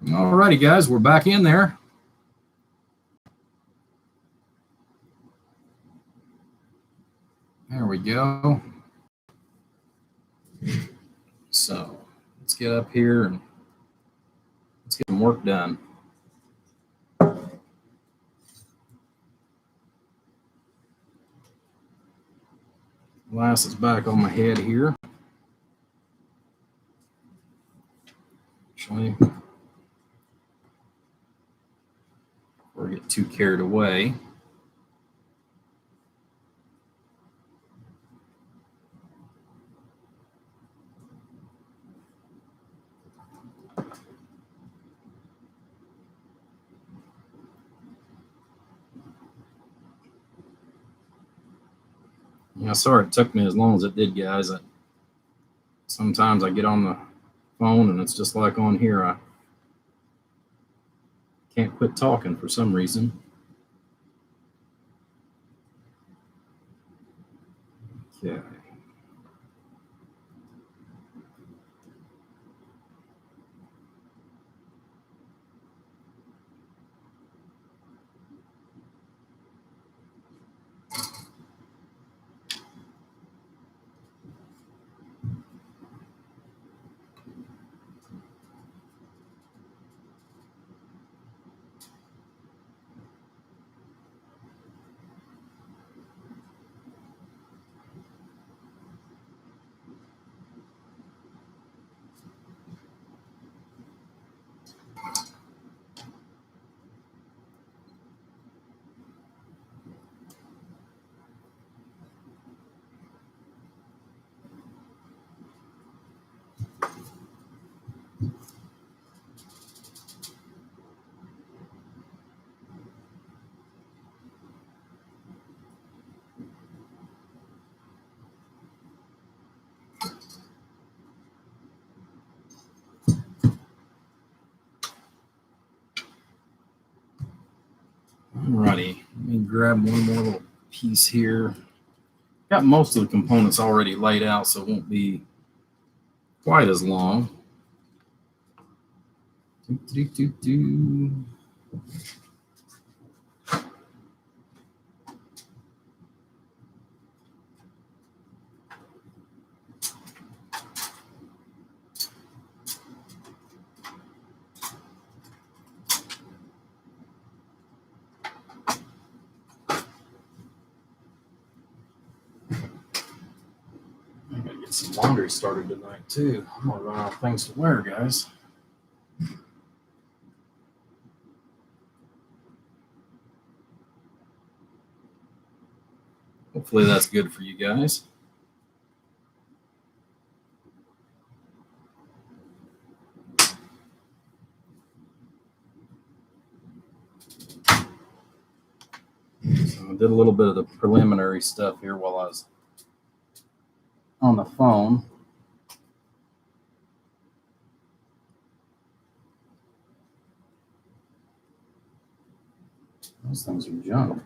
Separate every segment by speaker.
Speaker 1: Alrighty, guys, we're back in there. There we go. So let's get up here and let's get some work done. Glass is back on my head here. Actually, before I get too carried away. Yeah, sorry it took me as long as it did, guys. Sometimes I get on the phone and it's just like on here. I can't quit talking for some reason. Okay. Alrighty, let me grab one more little piece here. Got most of the components already laid out, so it won't be quite as long. I gotta get some laundry started tonight too. I'm gonna run out of things to wear, guys. Hopefully that's good for you guys. So I did a little bit of the preliminary stuff here while I was on the phone. Those things are junk.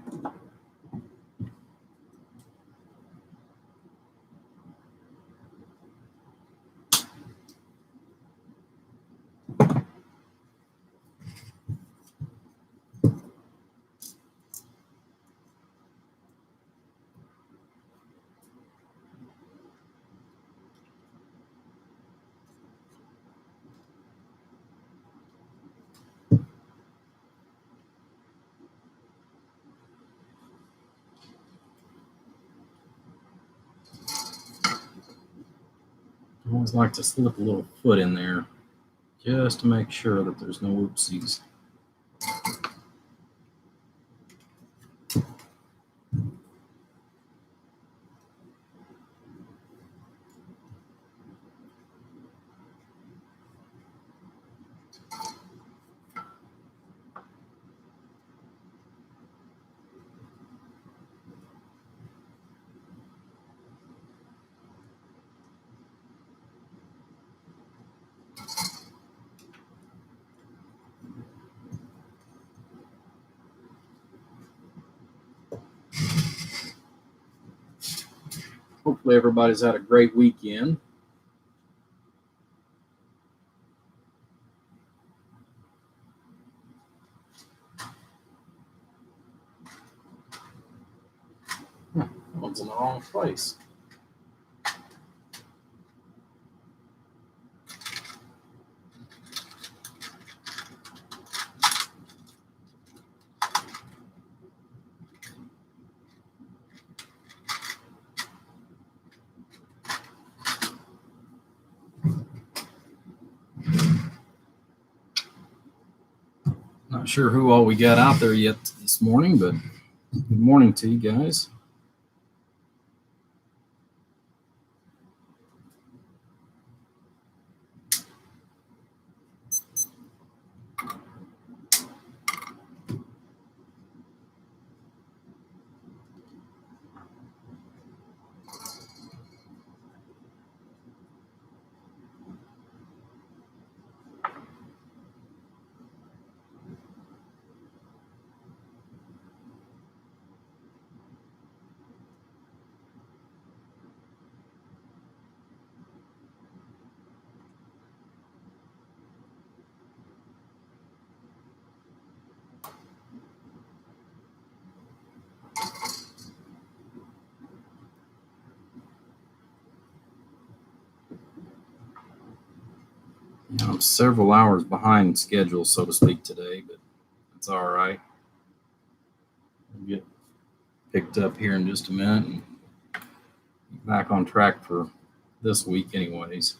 Speaker 1: I always like to slip a little foot in there just to make sure that there's no oopsies. Hopefully everybody's had a great weekend. wrong place. Not sure who all we got out there yet this morning, but good morning to you guys. I'm several hours behind schedule, so to speak, today, but that's all right. We'll get picked up here in just a minute and back on track for this week anyways.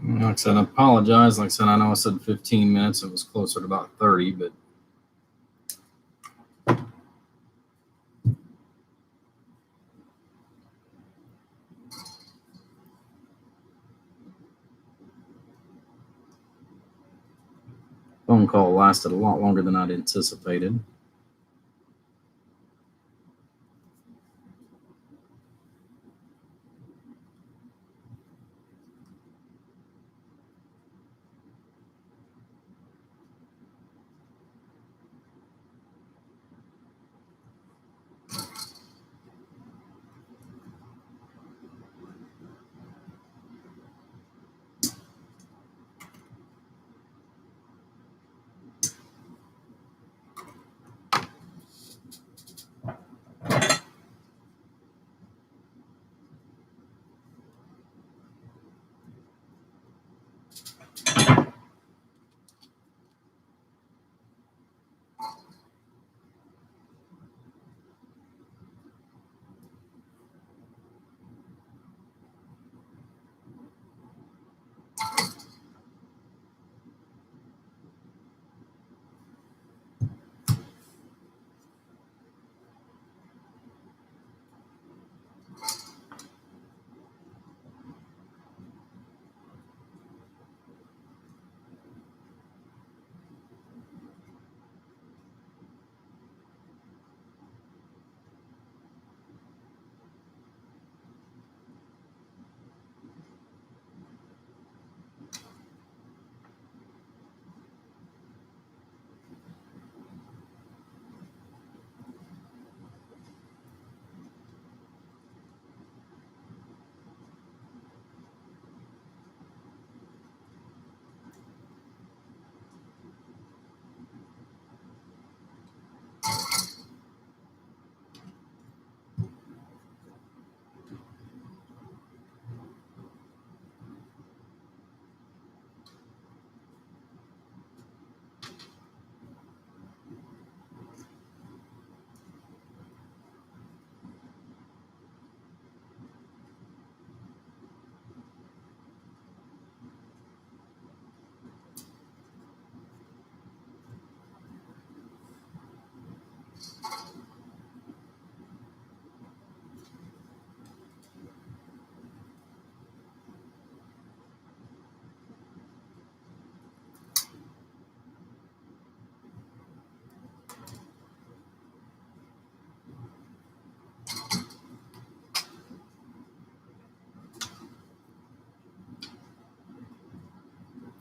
Speaker 1: Like I said, I apologize. Like I said, I know I said 15 minutes. It was closer to about 30, but phone call lasted a lot longer than I'd anticipated.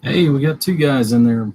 Speaker 1: Hey, we got two guys in there.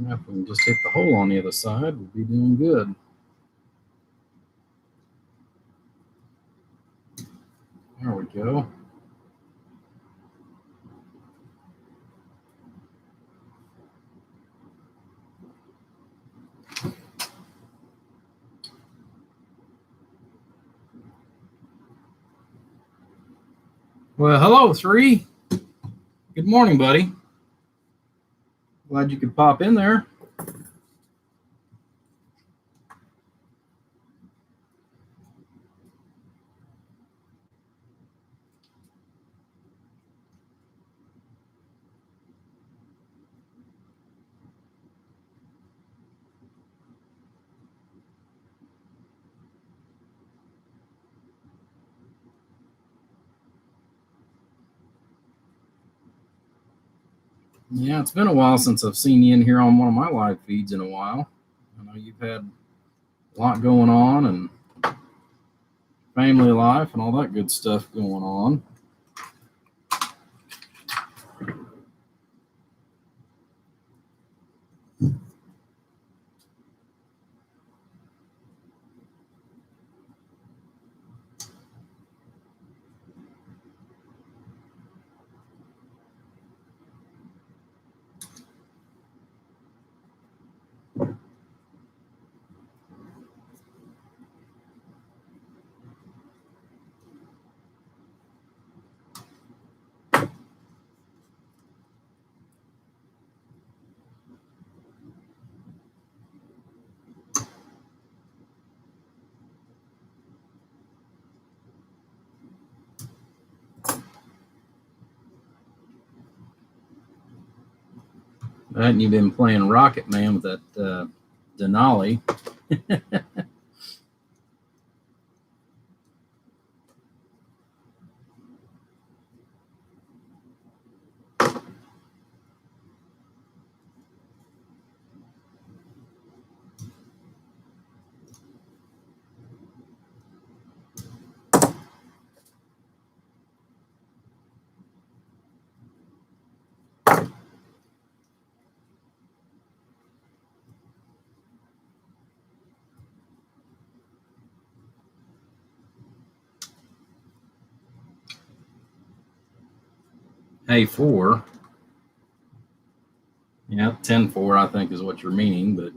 Speaker 1: If we can just hit the hole on the other side, we'll be doing good. There we go. Well, hello, 3. Good morning, buddy. Glad you could pop in there. Yeah, it's been a while since I've seen you in here on one of my live feeds in a while. I know you've had a lot going on and family life and all that good stuff going on. And you've been playing Rocket Man with that Denali. Hey, 4. Yeah, 10-4, I think is what you're meaning, but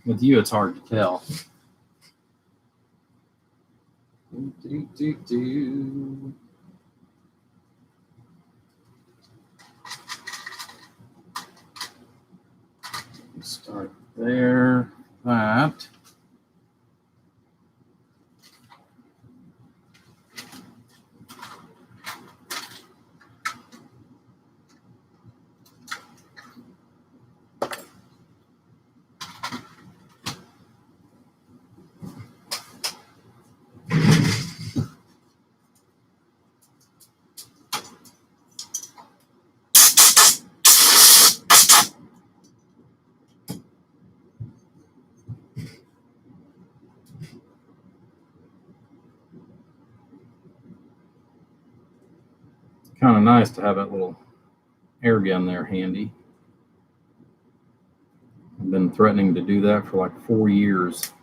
Speaker 1: with you, it's hard to tell. Start there. That. Kind of nice to have that little air gun there handy. I've been threatening to do that for like 4 years.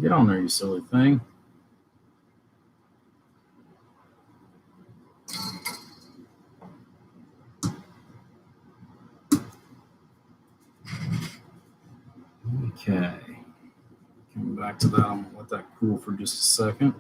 Speaker 1: Get on there, you silly thing. Okay. Coming back to that, I'm going to let that cool for just a second.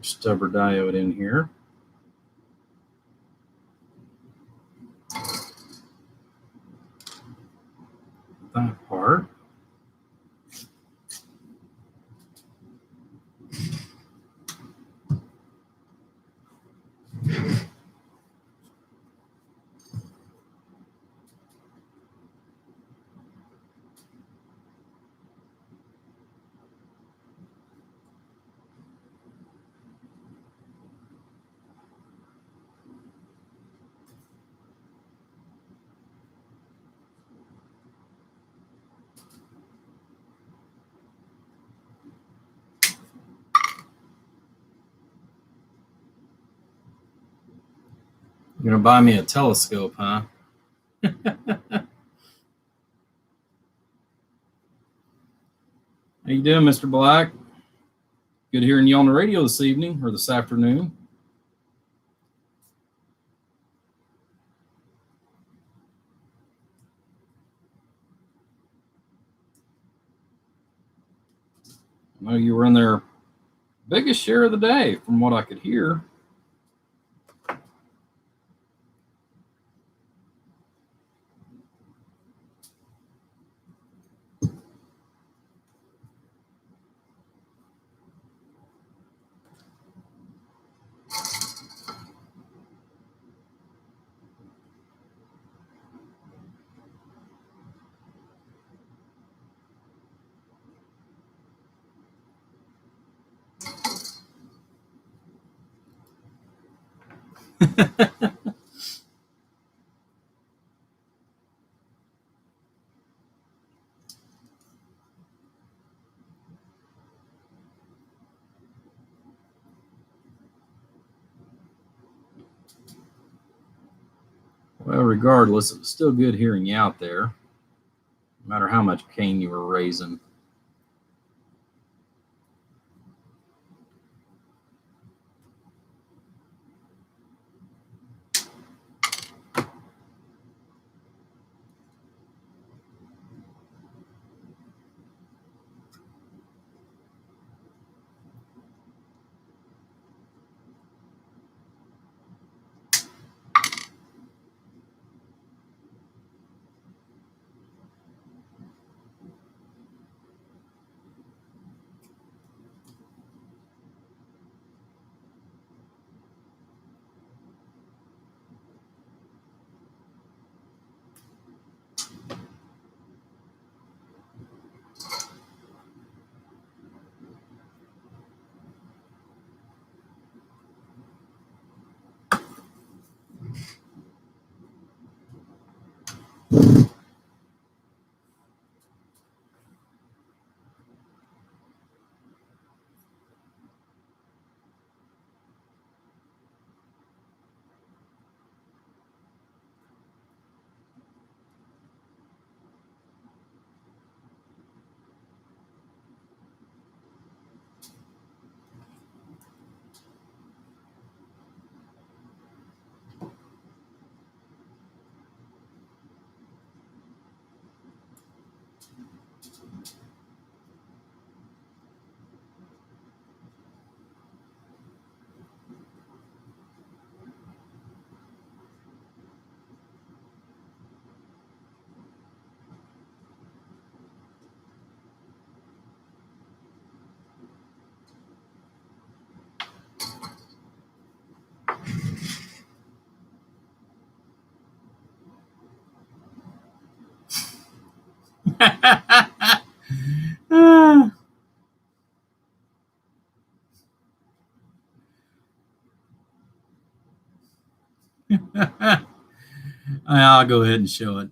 Speaker 1: Stubber diode in here. That part. You're going to buy me a telescope, huh? How you doing, Mr. Black? Good hearing you on the radio this evening or this afternoon. I know you were in there biggest share of the day from what I could hear. Well, regardless, it was still good hearing you out there, no matter how much cane you were raising. I'll go ahead and show it.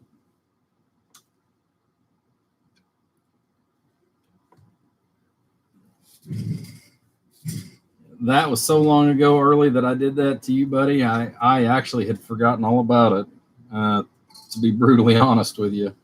Speaker 1: That was so long ago, early, that I did that to you, buddy. I actually had forgotten all about it, to be brutally honest with you.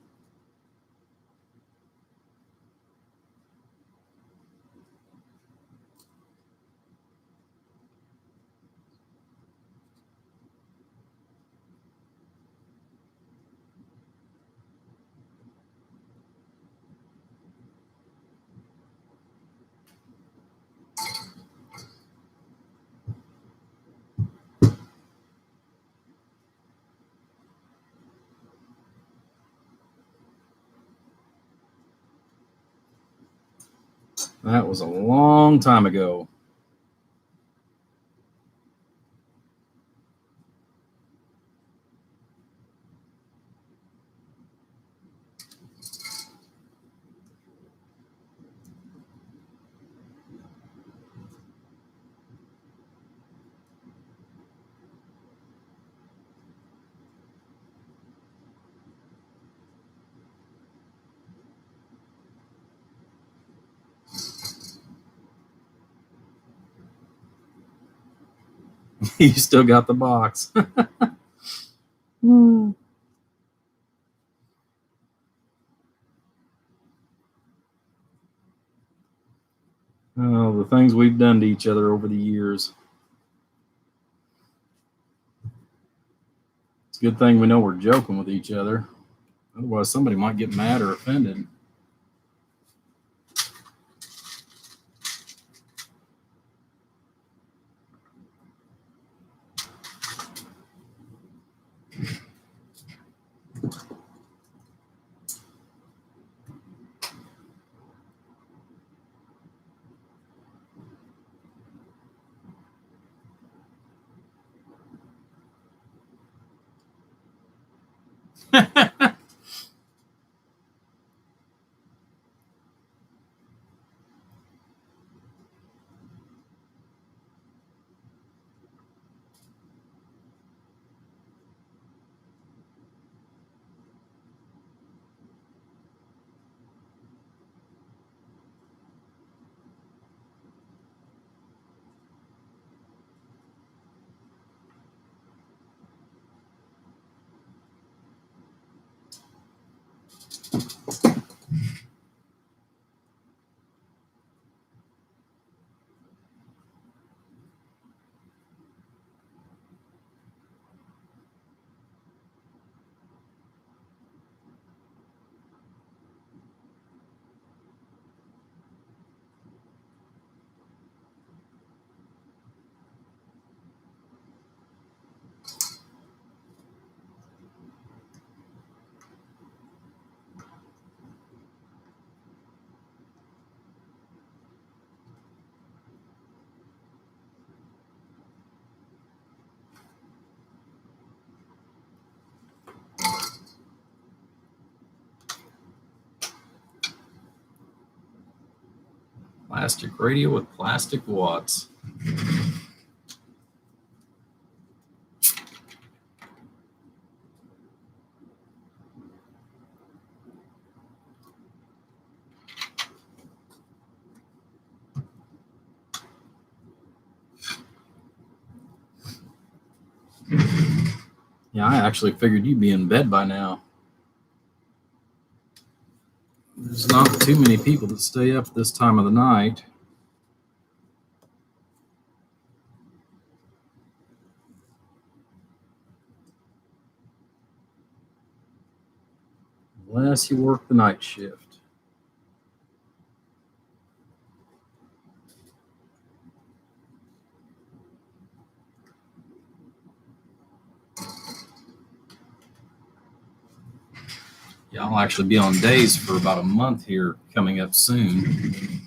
Speaker 1: That was a long time ago. You still got the box. Oh, the things we've done to each other over the years. It's a good thing we know we're joking with each other. Otherwise, somebody might get mad or offended. Plastic radio with plastic watts. Yeah, I actually figured you'd be in bed by now. There's not too many people that stay up this time of the night. Unless you work the night shift. Yeah, I'll actually be on days for about a month here coming up soon.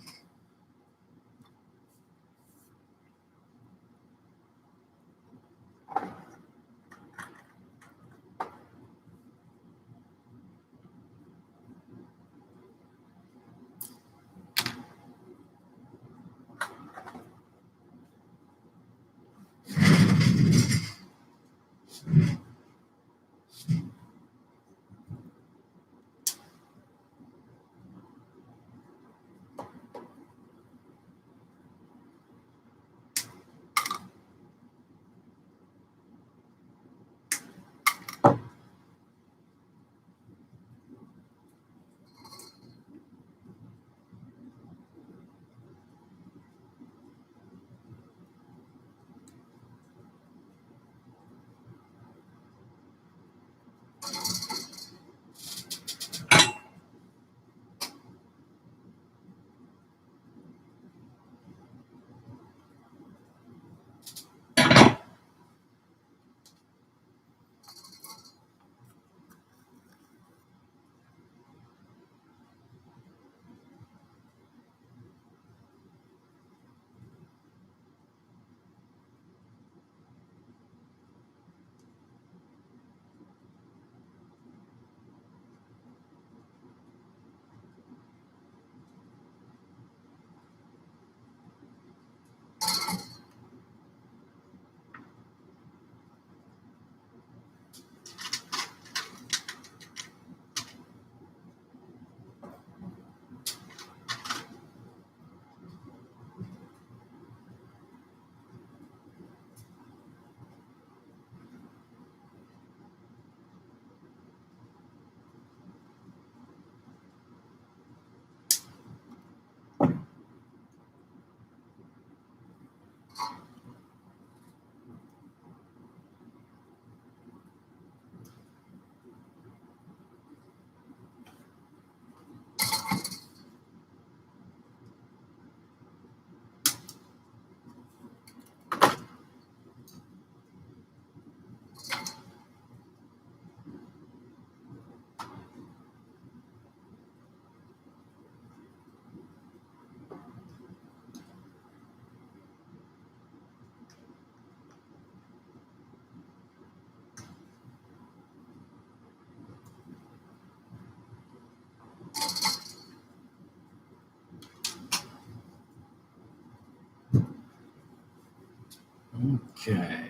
Speaker 1: Okay.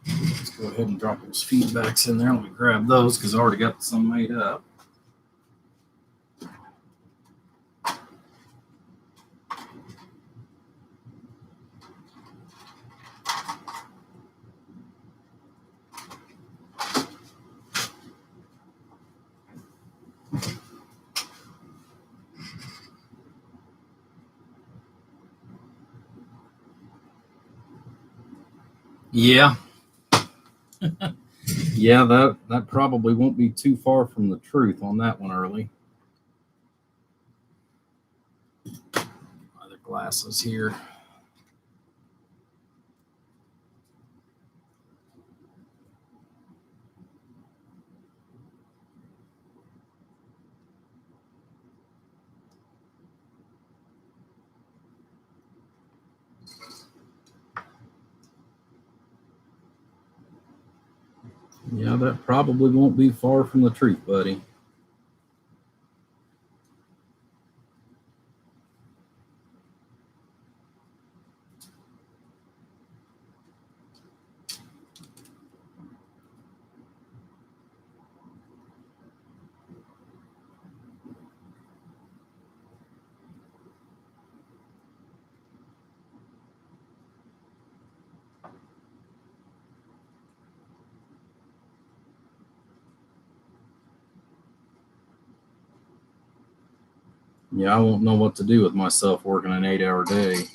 Speaker 1: Let's go ahead and drop those feedbacks in there. Let me grab those because I already got some made up. Yeah. Yeah, that probably won't be too far from the truth on that one, Early. Other glasses here. Yeah, that probably won't be far from the truth, buddy. Yeah, I won't know what to do with myself working an 8-hour day.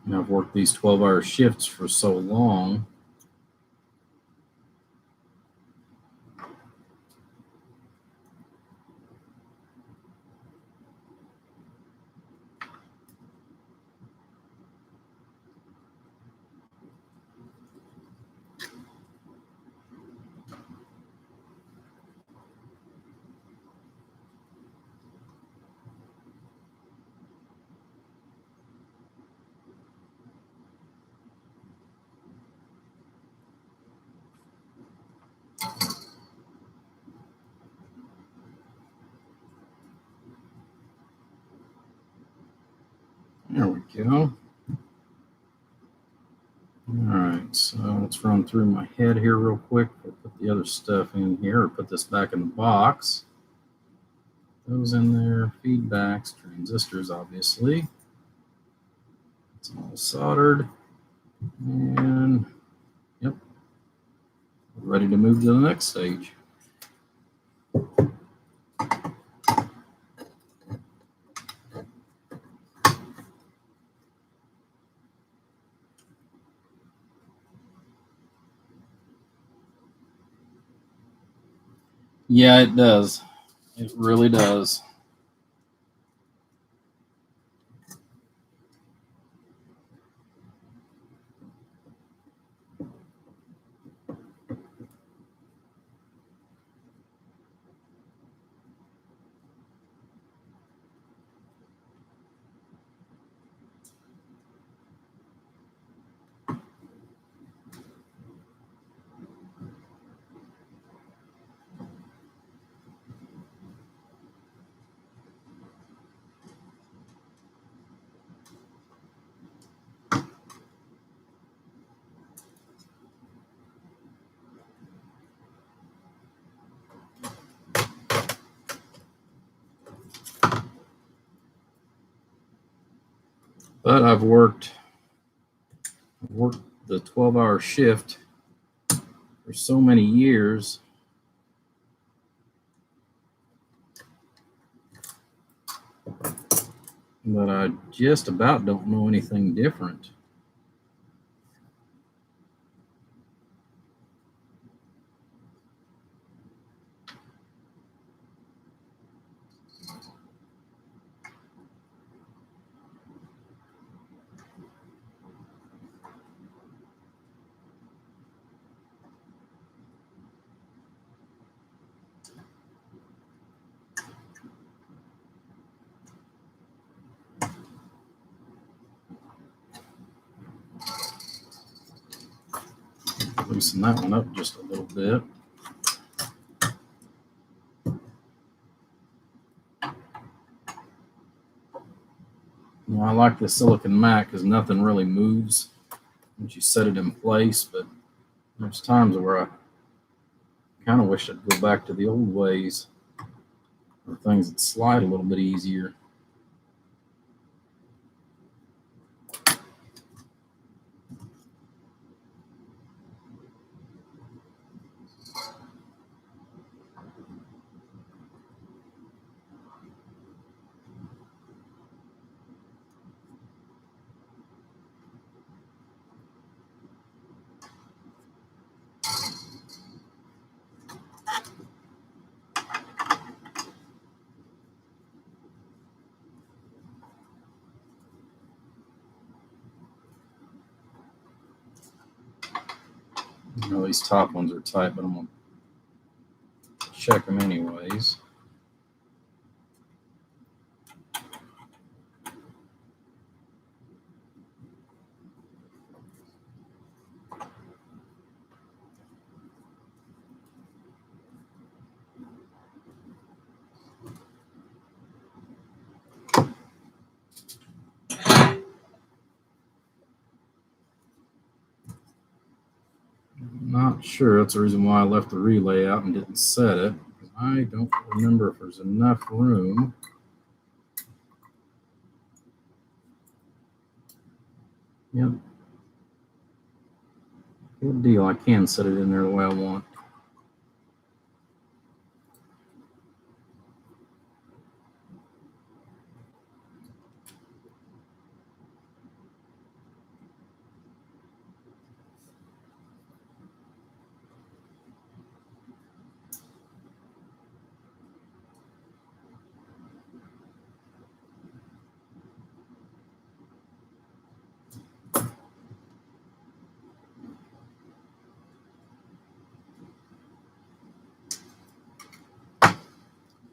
Speaker 1: And I've worked these 12-hour shifts for so long. There we go. All right, so let's run through my head here real quick. I'll put the other stuff in here, or put this back in the box. Those in there, feedbacks, transistors, obviously. It's all soldered. And, yep, ready to move to the next stage. Yeah, it does. It really does. But I've worked the 12-hour shift for so many years that I just about don't know anything different. Loosen that one up just a little bit. Now, I like the silicon mat because nothing really moves once you set it in place, but there's times where I kind of wish I'd go back to the old ways where things would slide a little bit easier. I know these top ones are tight, but I'm going to check them anyways. Not sure. That's the reason why I left the relay out and didn't set it. I don't remember if there's enough room. Yep. Good deal. I can set it in there the way I want.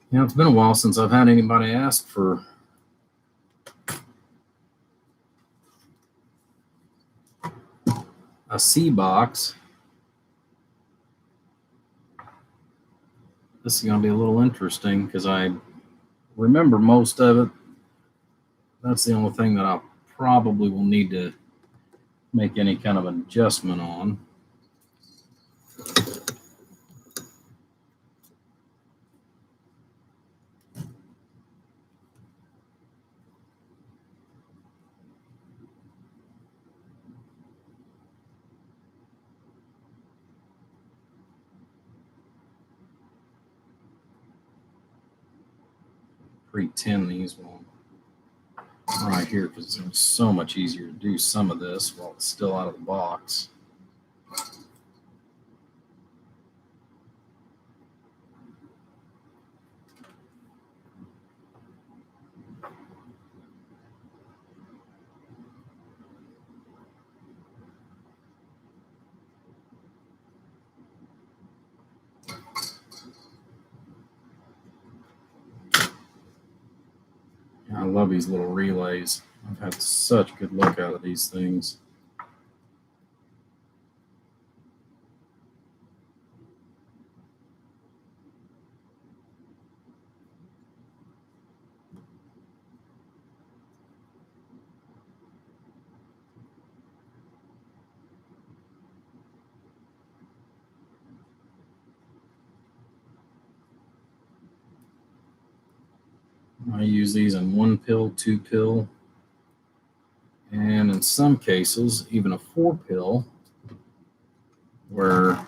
Speaker 1: You know, it's been a while since I've had anybody ask for a C box. This is going to be a little interesting because I remember most of it. That's the only thing that I probably will need to make any kind of adjustment on. Pre-tin these one right here because it's so much easier to do some of this while it's still out of the box. I love these little relays. I've had such a good look out of these things. I use these in 1 pill, 2 pill, and in some cases, even a 4 pill, where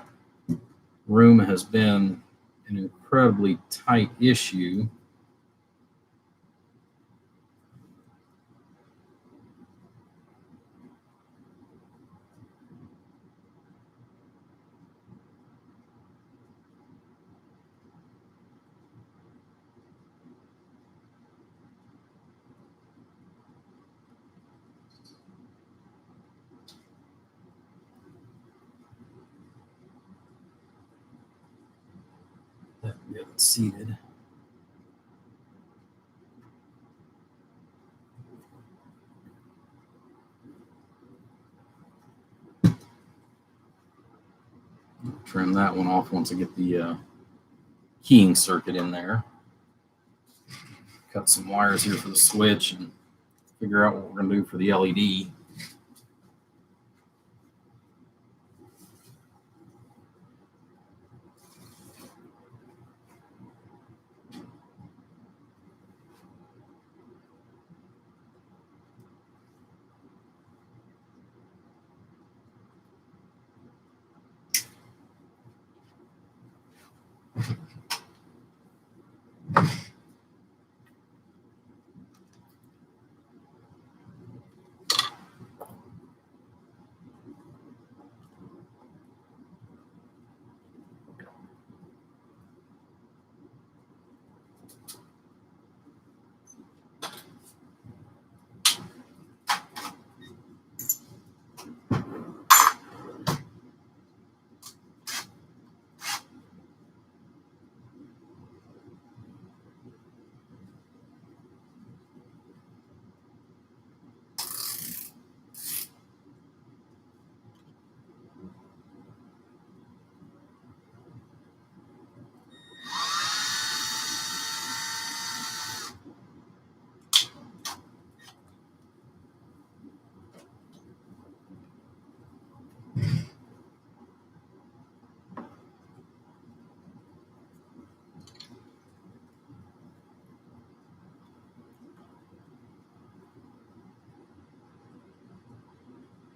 Speaker 1: room has been an incredibly tight issue. Let me get it seated. trim that one off once I get the keying circuit in there. Cut some wires here for the switch and figure out what we're going to do for the LED.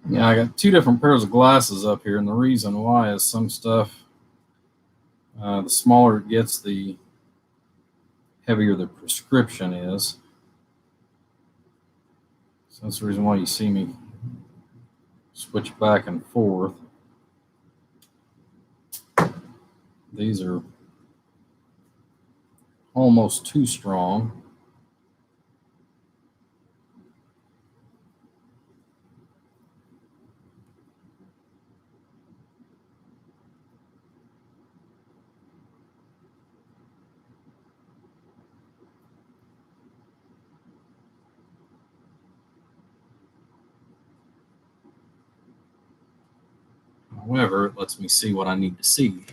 Speaker 1: Yeah, I got two different pairs of glasses up here, and the reason why is some stuff, the smaller it gets, the heavier the prescription is. So that's the reason why you see me switch back and forth. These are almost too strong. However, it lets me see what I need to see.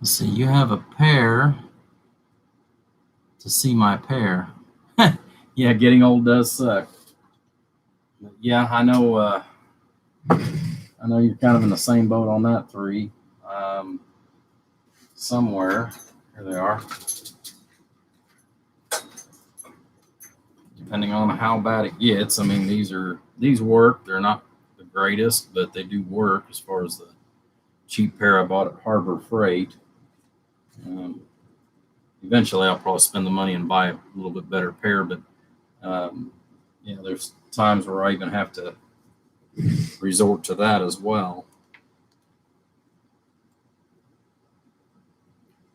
Speaker 1: Let's see, you have a pair to see my pair. Yeah, getting old does suck. But yeah, I know you're kind of in the same boat on that three. Somewhere, here they are. Depending on how bad it gets, I mean, these work. They're not the greatest, but they do work as far as the cheap pair I bought at Harbor Freight. Eventually, I'll probably spend the money and buy a little bit better pair, but yeah, there's times where I even have to resort to that as well.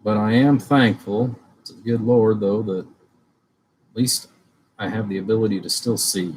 Speaker 1: But I am thankful to the good Lord, though, that at least I have the ability to still see.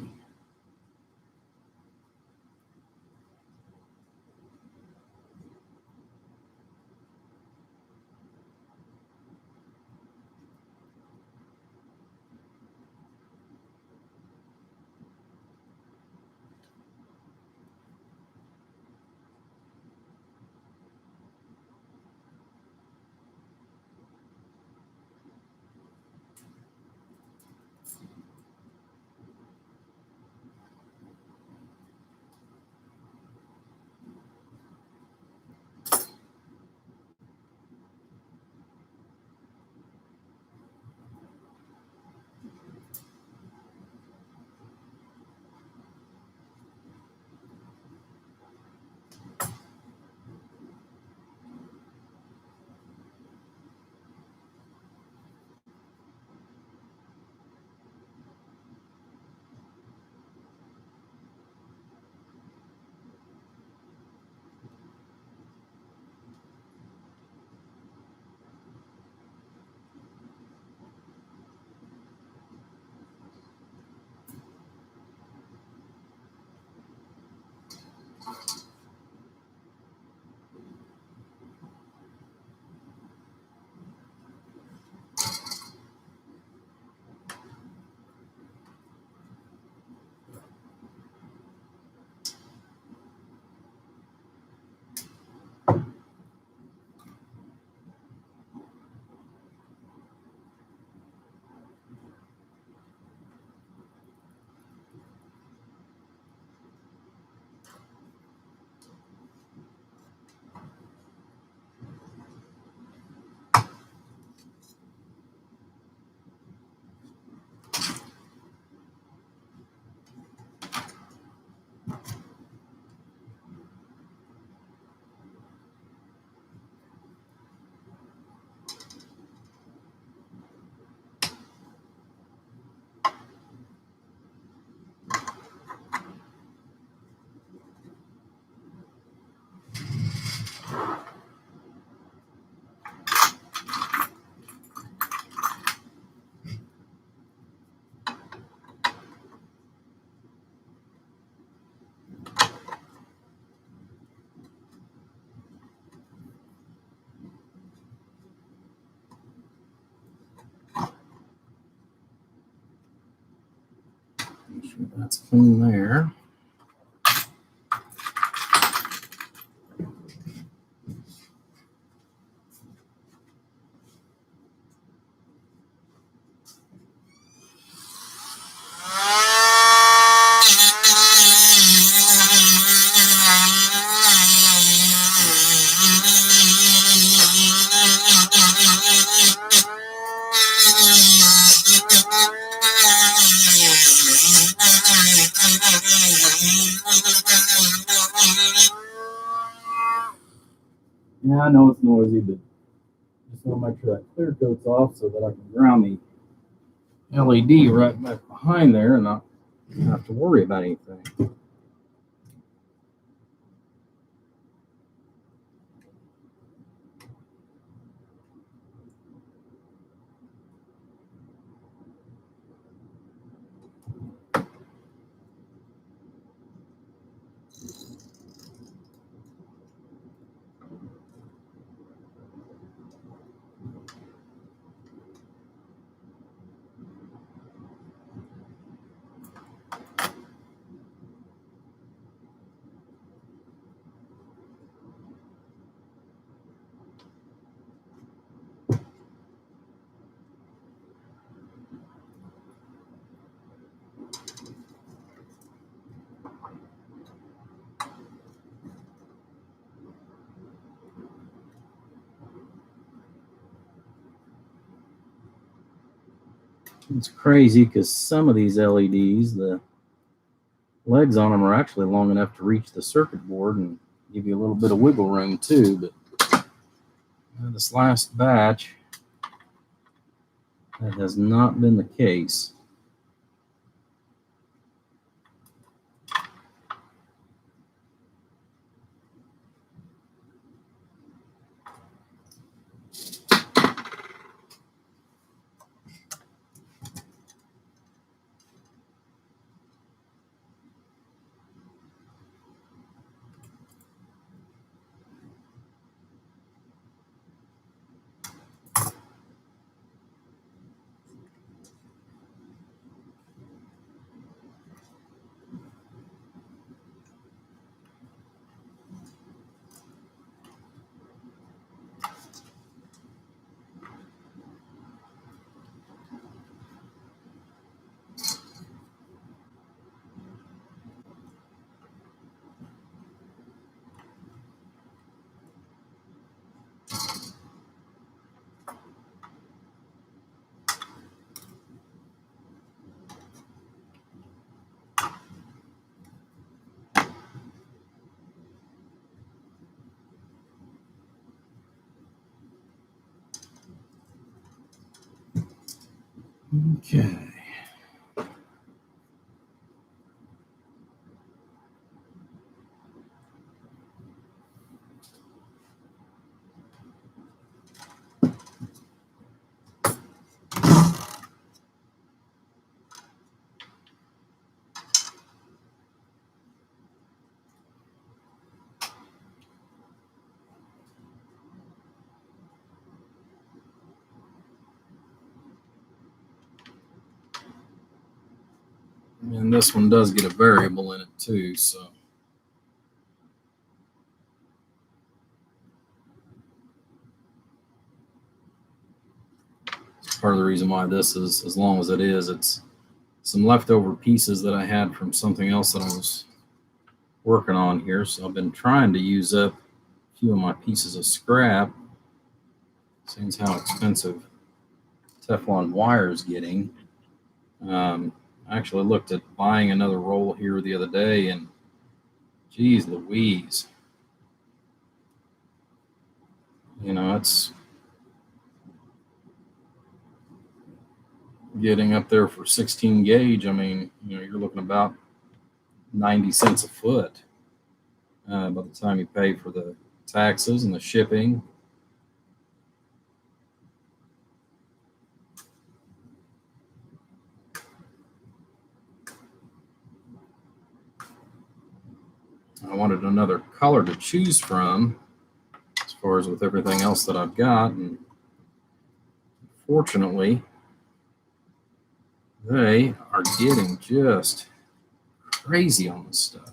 Speaker 1: sure that's clean there. Yeah, I know it's noisy, but just want to make sure that clear coat's off so that I can ground the LED right back behind there and not have to worry about anything. It's crazy because some of these LEDs, the legs on them are actually long enough to reach the circuit board and give you a little bit of wiggle room too. But this last batch, that has not been the case. Okay. And this one does get a variable in it too, so. It's part of the reason why this is as long as it is. It's some leftover pieces that I had from something else that I was working on here. So I've been trying to use up a few of my pieces of scrap. Seems how expensive Teflon wire is getting. I actually looked at buying another roll here the other day, and geez Louise, you know, it's getting up there for 16 gauge. I mean, you know, you're looking about 90 cents a foot by the time you pay for the taxes and the shipping. I wanted another color to choose from as far as with everything else that I've got, and fortunately they are getting just crazy on this stuff.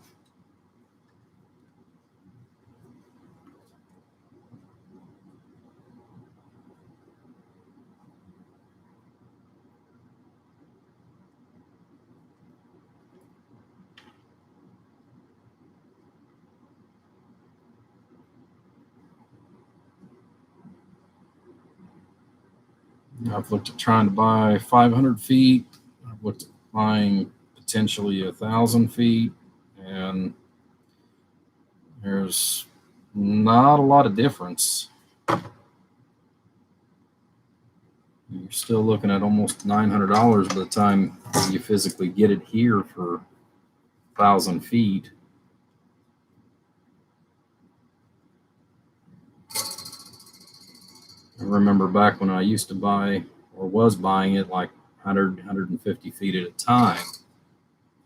Speaker 1: I've looked at trying to buy 500 feet. I've looked at buying potentially 1,000 feet, and there's not a lot of difference. You're still looking at almost $900 by the time you physically get it here for 1,000 feet. I remember back when I used to buy, or was buying it, like 100, 150 feet at a time,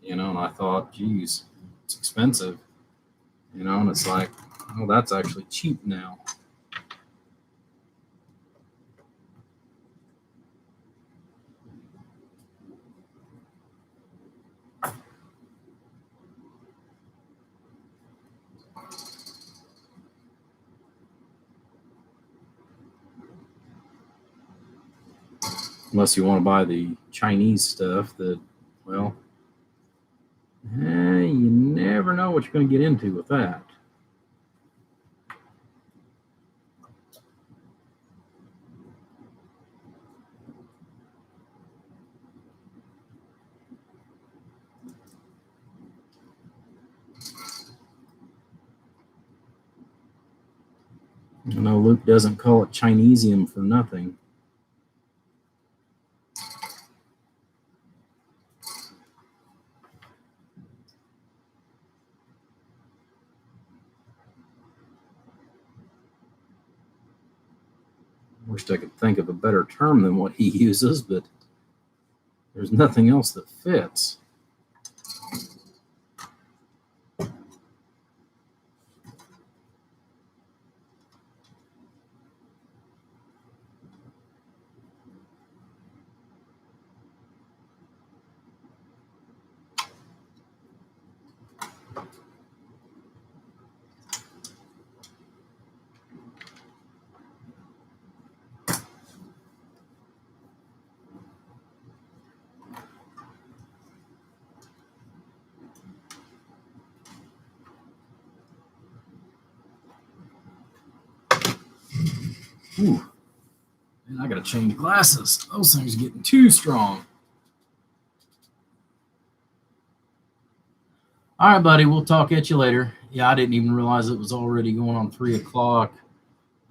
Speaker 1: and I thought, geez, it's expensive, and it's like, oh, that's actually cheap now. Unless you want to buy the Chinese stuff that, well, you never know what you're going to get into with that. I know Luke doesn't call it Chinesium for nothing. Wish I could think of a better term than what he uses, but there's nothing else that fits. Ooh. Man, I gotta change glasses. Those things are getting too strong. All right, buddy. We'll talk at you later. Yeah, I didn't even realize it was already going on 3 o'clock.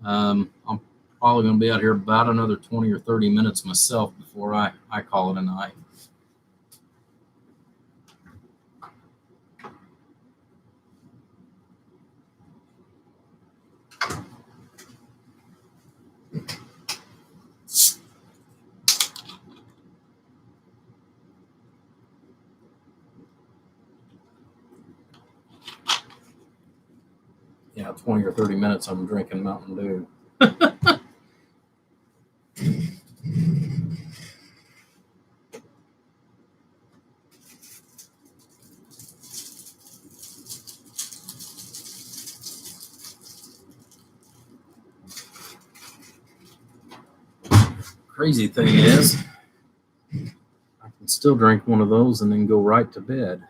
Speaker 1: I'm probably going to be out here about another 20 or 30 minutes myself before I call it a night. Yeah, 20 or 30 minutes I'm drinking Mountain Dew. Crazy thing is, I can still drink one of those and then go right to bed.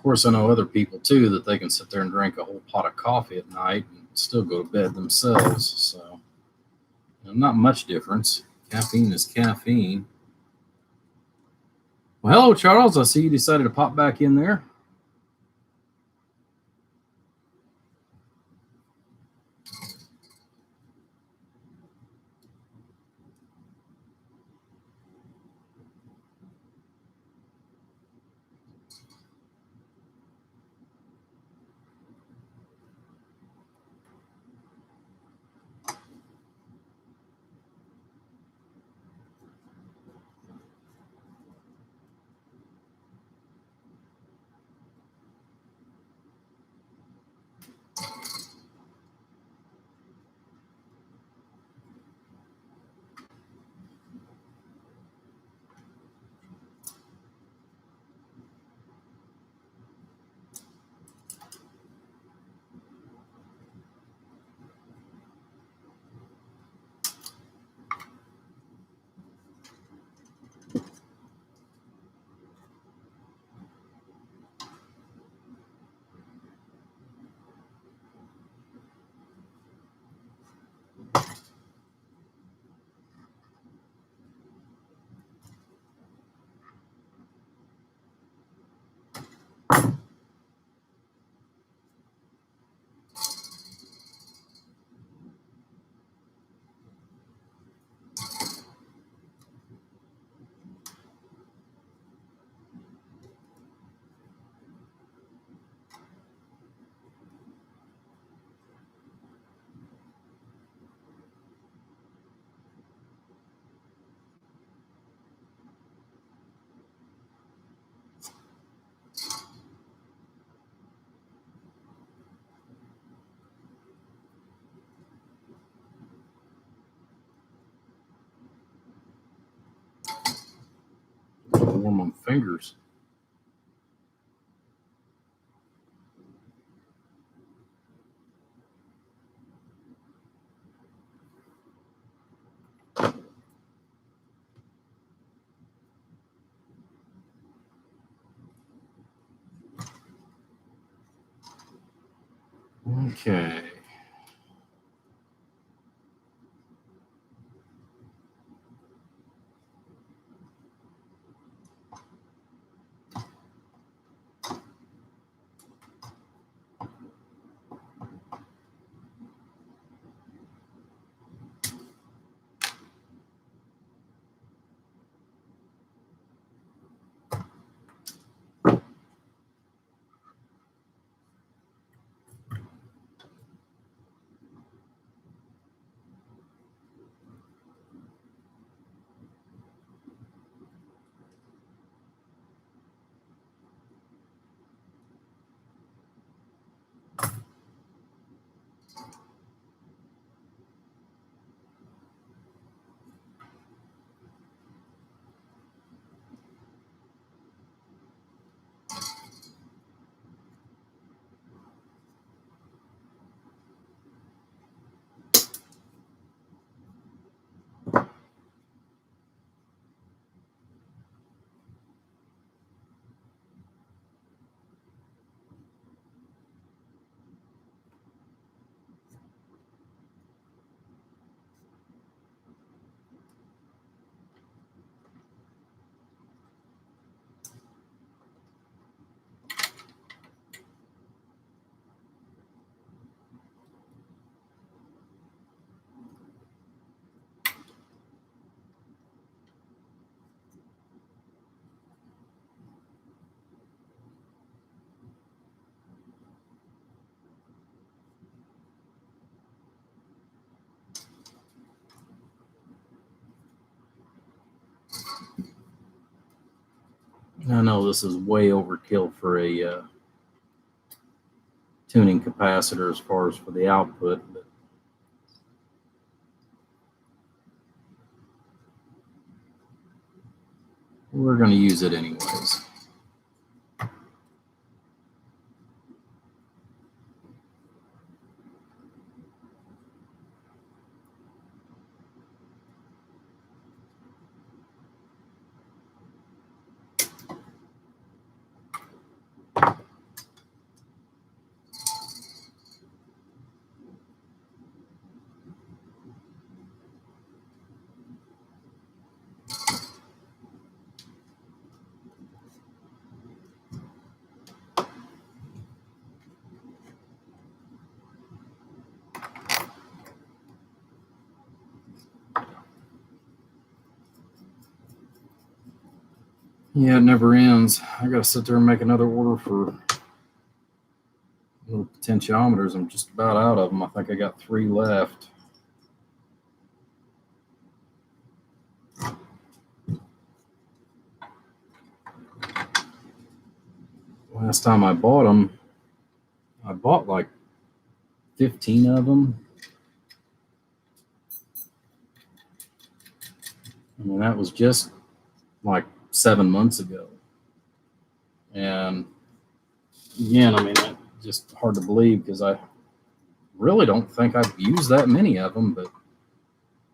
Speaker 1: course, I know other people too that they can sit there and drink a whole pot of coffee at night and still go to bed themselves. So, not much difference. Caffeine is caffeine. Well, hello, Charles. I see you decided to pop back in there. Warm my fingers. Okay. I know this is way overkill for a tuning capacitor as far as for the output, but we're going to use it anyways. Yeah, it never ends. I gotta sit there and make another order for little potentiometers. I'm just about out of them. I think I got 3 left. Last time I bought them, I bought like 15 of them. I mean, that was just like 7 months ago. And again, I mean, it's just hard to believe because I really don't think I've used that many of them, but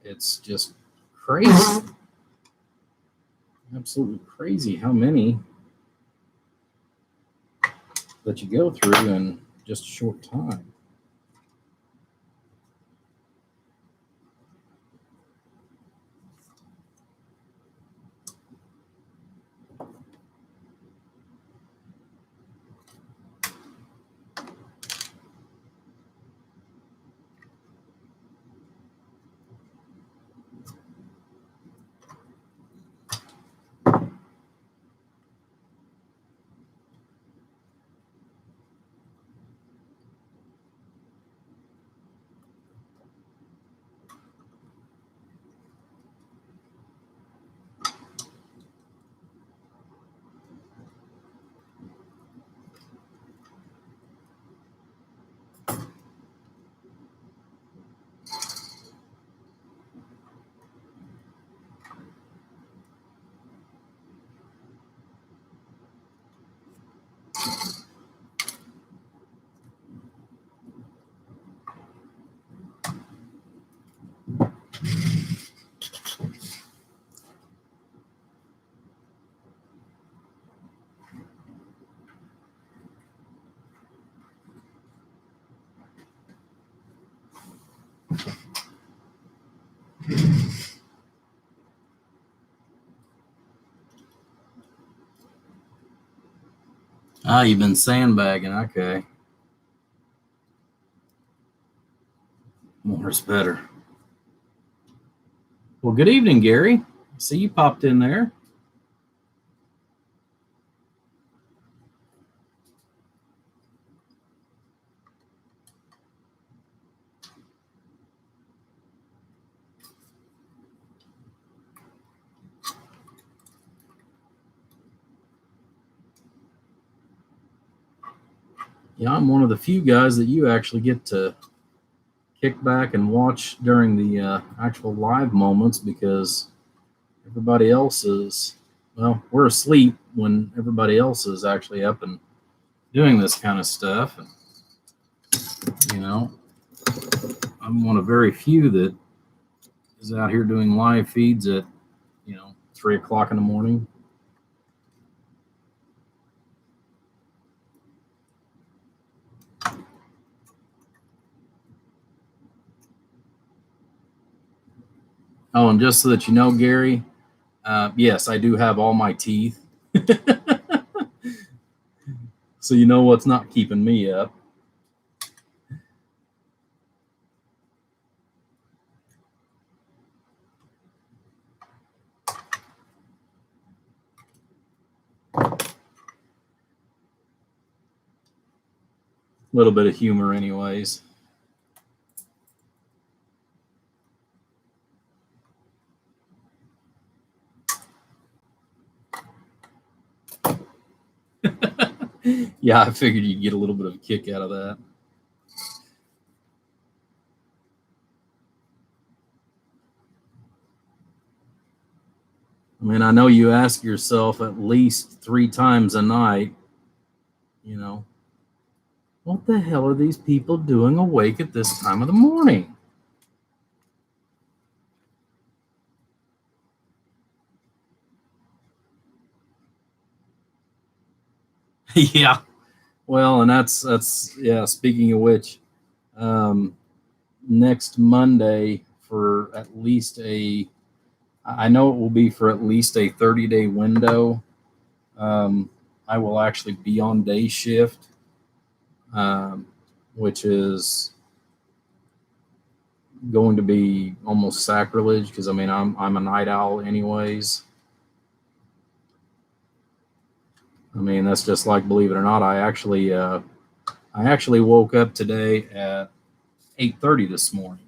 Speaker 1: it's just crazy. Absolutely crazy how many that you go through in just a short time. Ah, you've been sandbagging. Okay. More's better. Well, good evening, Gary. I see you popped in there. Yeah, I'm one of the few guys that you actually get to kick back and watch during the actual live moments because everybody else is, well, we're asleep when everybody else is actually up and doing this kind of stuff. And, you know, I'm one of very few that is out here doing live feeds at, 3 o'clock in the morning. Oh, and just so that you know, Gary, yes, I do have all my teeth. So you know what's not keeping me up. A little bit of humor anyways. Yeah, I figured you'd get a little bit of a kick out of that. I mean, I know you ask yourself at least 3 times a night, what the hell are these people doing awake at this time of the morning? Yeah. Well, and that's yeah, speaking of which, next Monday for at least I know it will be for at least a 30-day window. I will actually be on day shift, which is going to be almost sacrilege because I mean I'm a night owl anyways. I mean, that's just like, believe it or not, I actually woke up today at 8:30 this morning,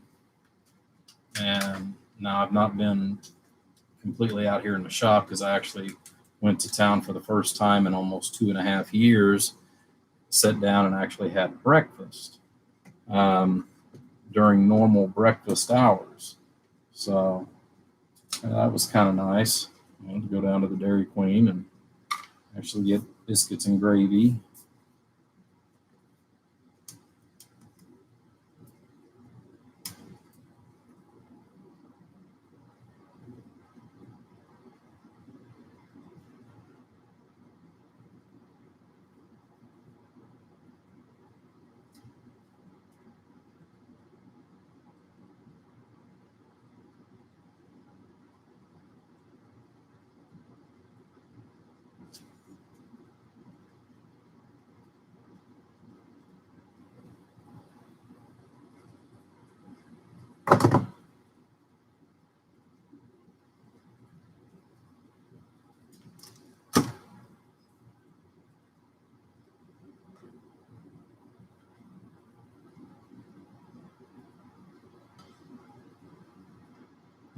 Speaker 1: and now I've not been completely out here in the shop because I actually went to town for the first time in almost 2.5 years, sat down and actually had breakfast during normal breakfast hours. So that was kind of nice, to go down to the Dairy Queen and actually get biscuits and gravy.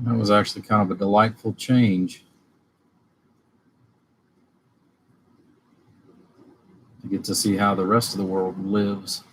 Speaker 1: That was actually kind of a delightful change to get to see how the rest of the world lives.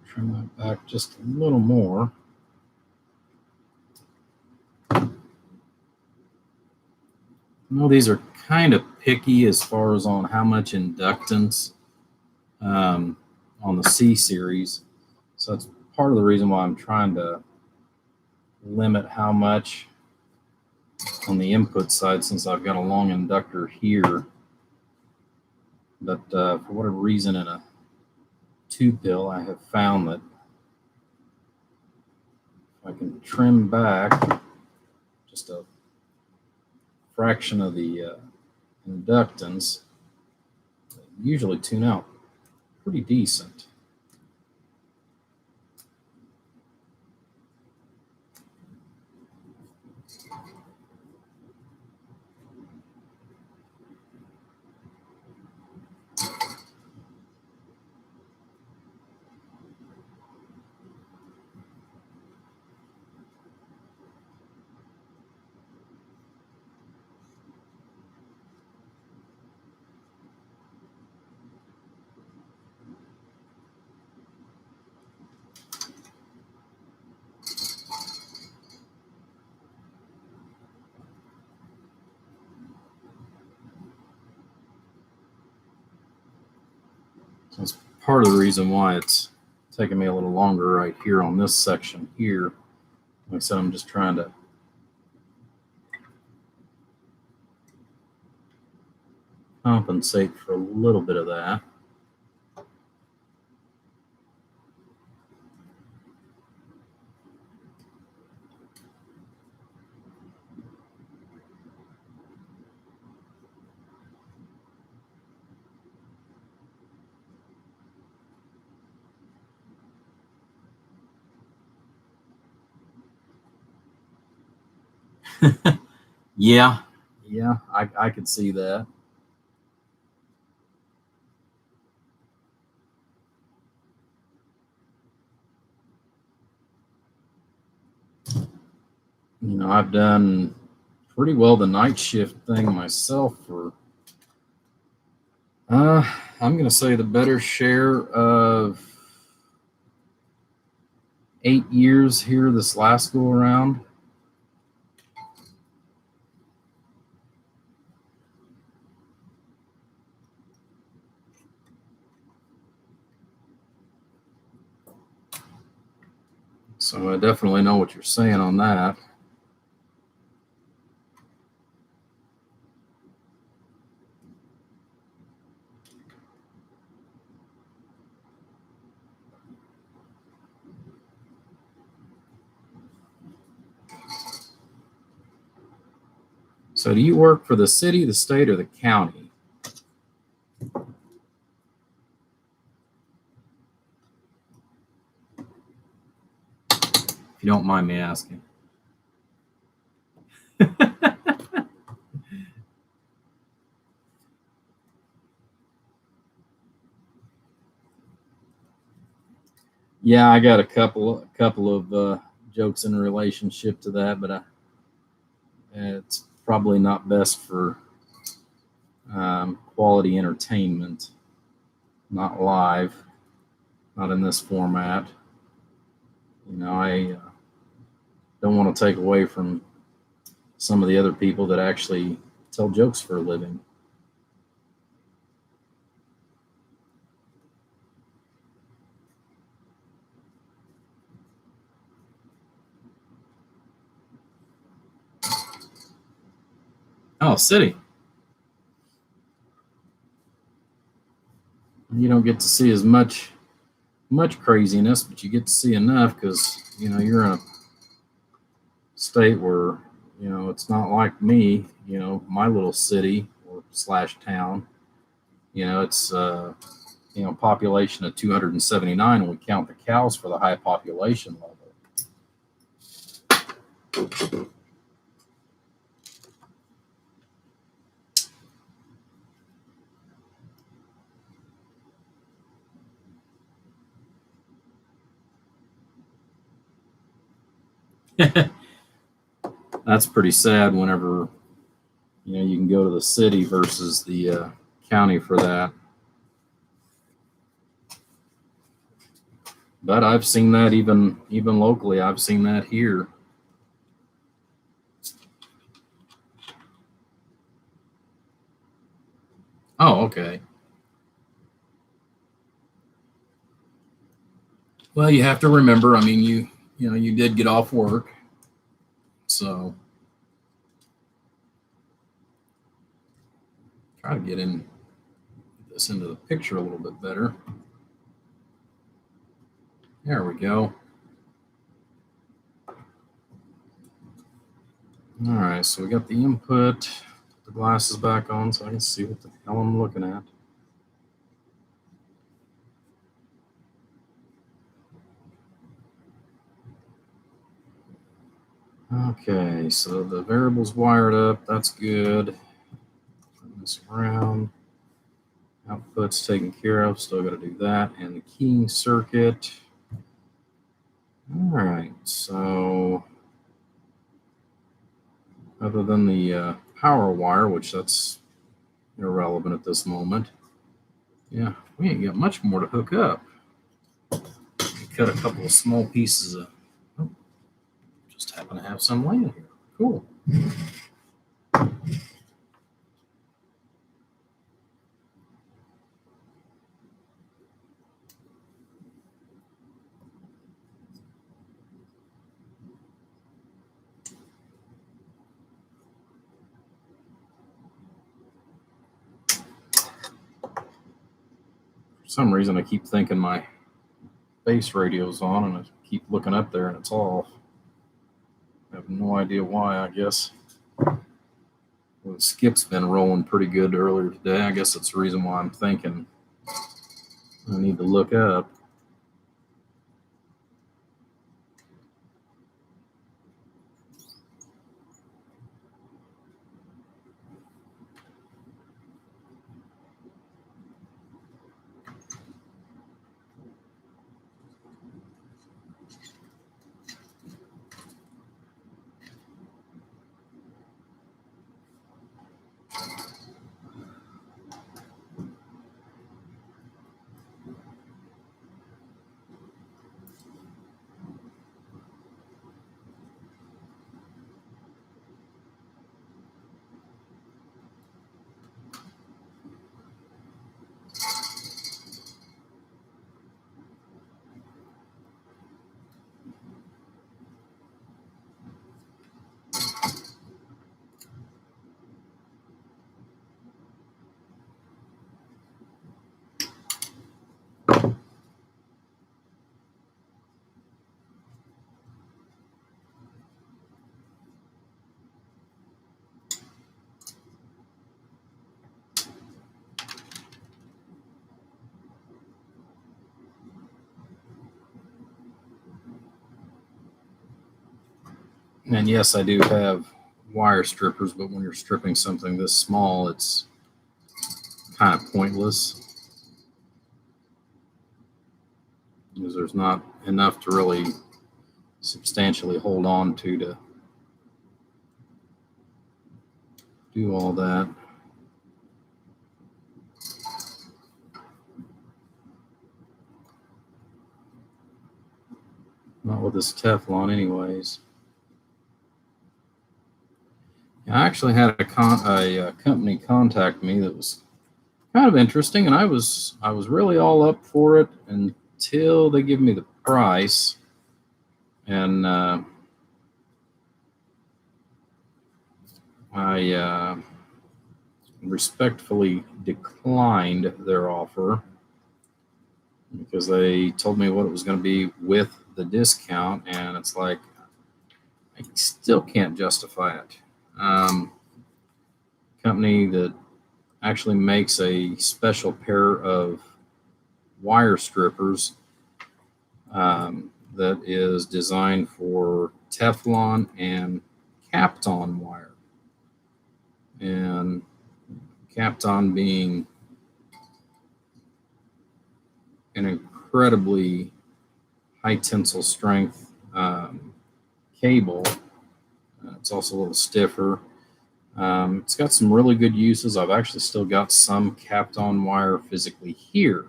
Speaker 1: Trim that back just a little more. These are kind of picky as far as on how much inductance on the C series. So that's part of the reason why I'm trying to limit how much on the input side, since I've got a long inductor here. But for whatever reason, in a tube pill, I have found that if I can trim back just a fraction of the inductance, they usually tune out pretty decent. That's part of the reason why it's taking me a little longer right here on this section here. Like I said, I'm just trying to compensate for a little bit of that. Yeah, I could see that. I've done pretty well the night shift thing myself for, I'm going to say the better share of 8 years here this last go around. So I definitely know what you're saying on that. So do you work for the city, the state, or the county? If you don't mind me asking. Yeah, I got a couple of jokes in relationship to that, but it's probably not best for quality entertainment. Not live, not in this format. I don't want to take away from some of the other people that actually tell jokes for a living. Oh, city. You don't get to see as much craziness, but you get to see enough because you're in a state where it's not like me. My little city or slash town. It's population of 279, and we count the cows for the high population level. That's pretty sad whenever you can go to the city versus the county for that. But I've seen that even locally. I've seen that here. Oh, okay. Well, you have to remember. I mean, you did get off work, so try to get this into the picture a little bit better. There we go. All right, so we got the input. Put the glasses back on so I can see what the hell I'm looking at. Okay, so the variable's wired up. That's good. Turn this around. Output's taken care of. Still got to do that. And the keying circuit. All right, so other than the power wire, which that's irrelevant at this moment, yeah, we ain't got much more to hook up. Cut a couple of small pieces of, oh, just happen to have some laying here. Cool. some reason I keep thinking my base radio's on, and I keep looking up there and it's off. I have no idea why, I guess. Well, Skip's been rolling pretty good earlier today. I guess that's the reason why I'm thinking I need to look up. And yes, I do have wire strippers, but when you're stripping something this small, it's kind of pointless because there's not enough to really substantially hold on to do all that. Not with this Teflon anyways. I actually had a company contact me that was kind of interesting, and I was really all up for it until they give me the price, and I respectfully declined their offer because they told me what it was going to be with the discount, and it's like I still can't justify it. Company that actually makes a special pair of wire strippers that is designed for Teflon and Kapton wire. And Kapton being an incredibly high tensile strength cable. It's also a little stiffer. It's got some really good uses. I've actually still got some Kapton wire physically here.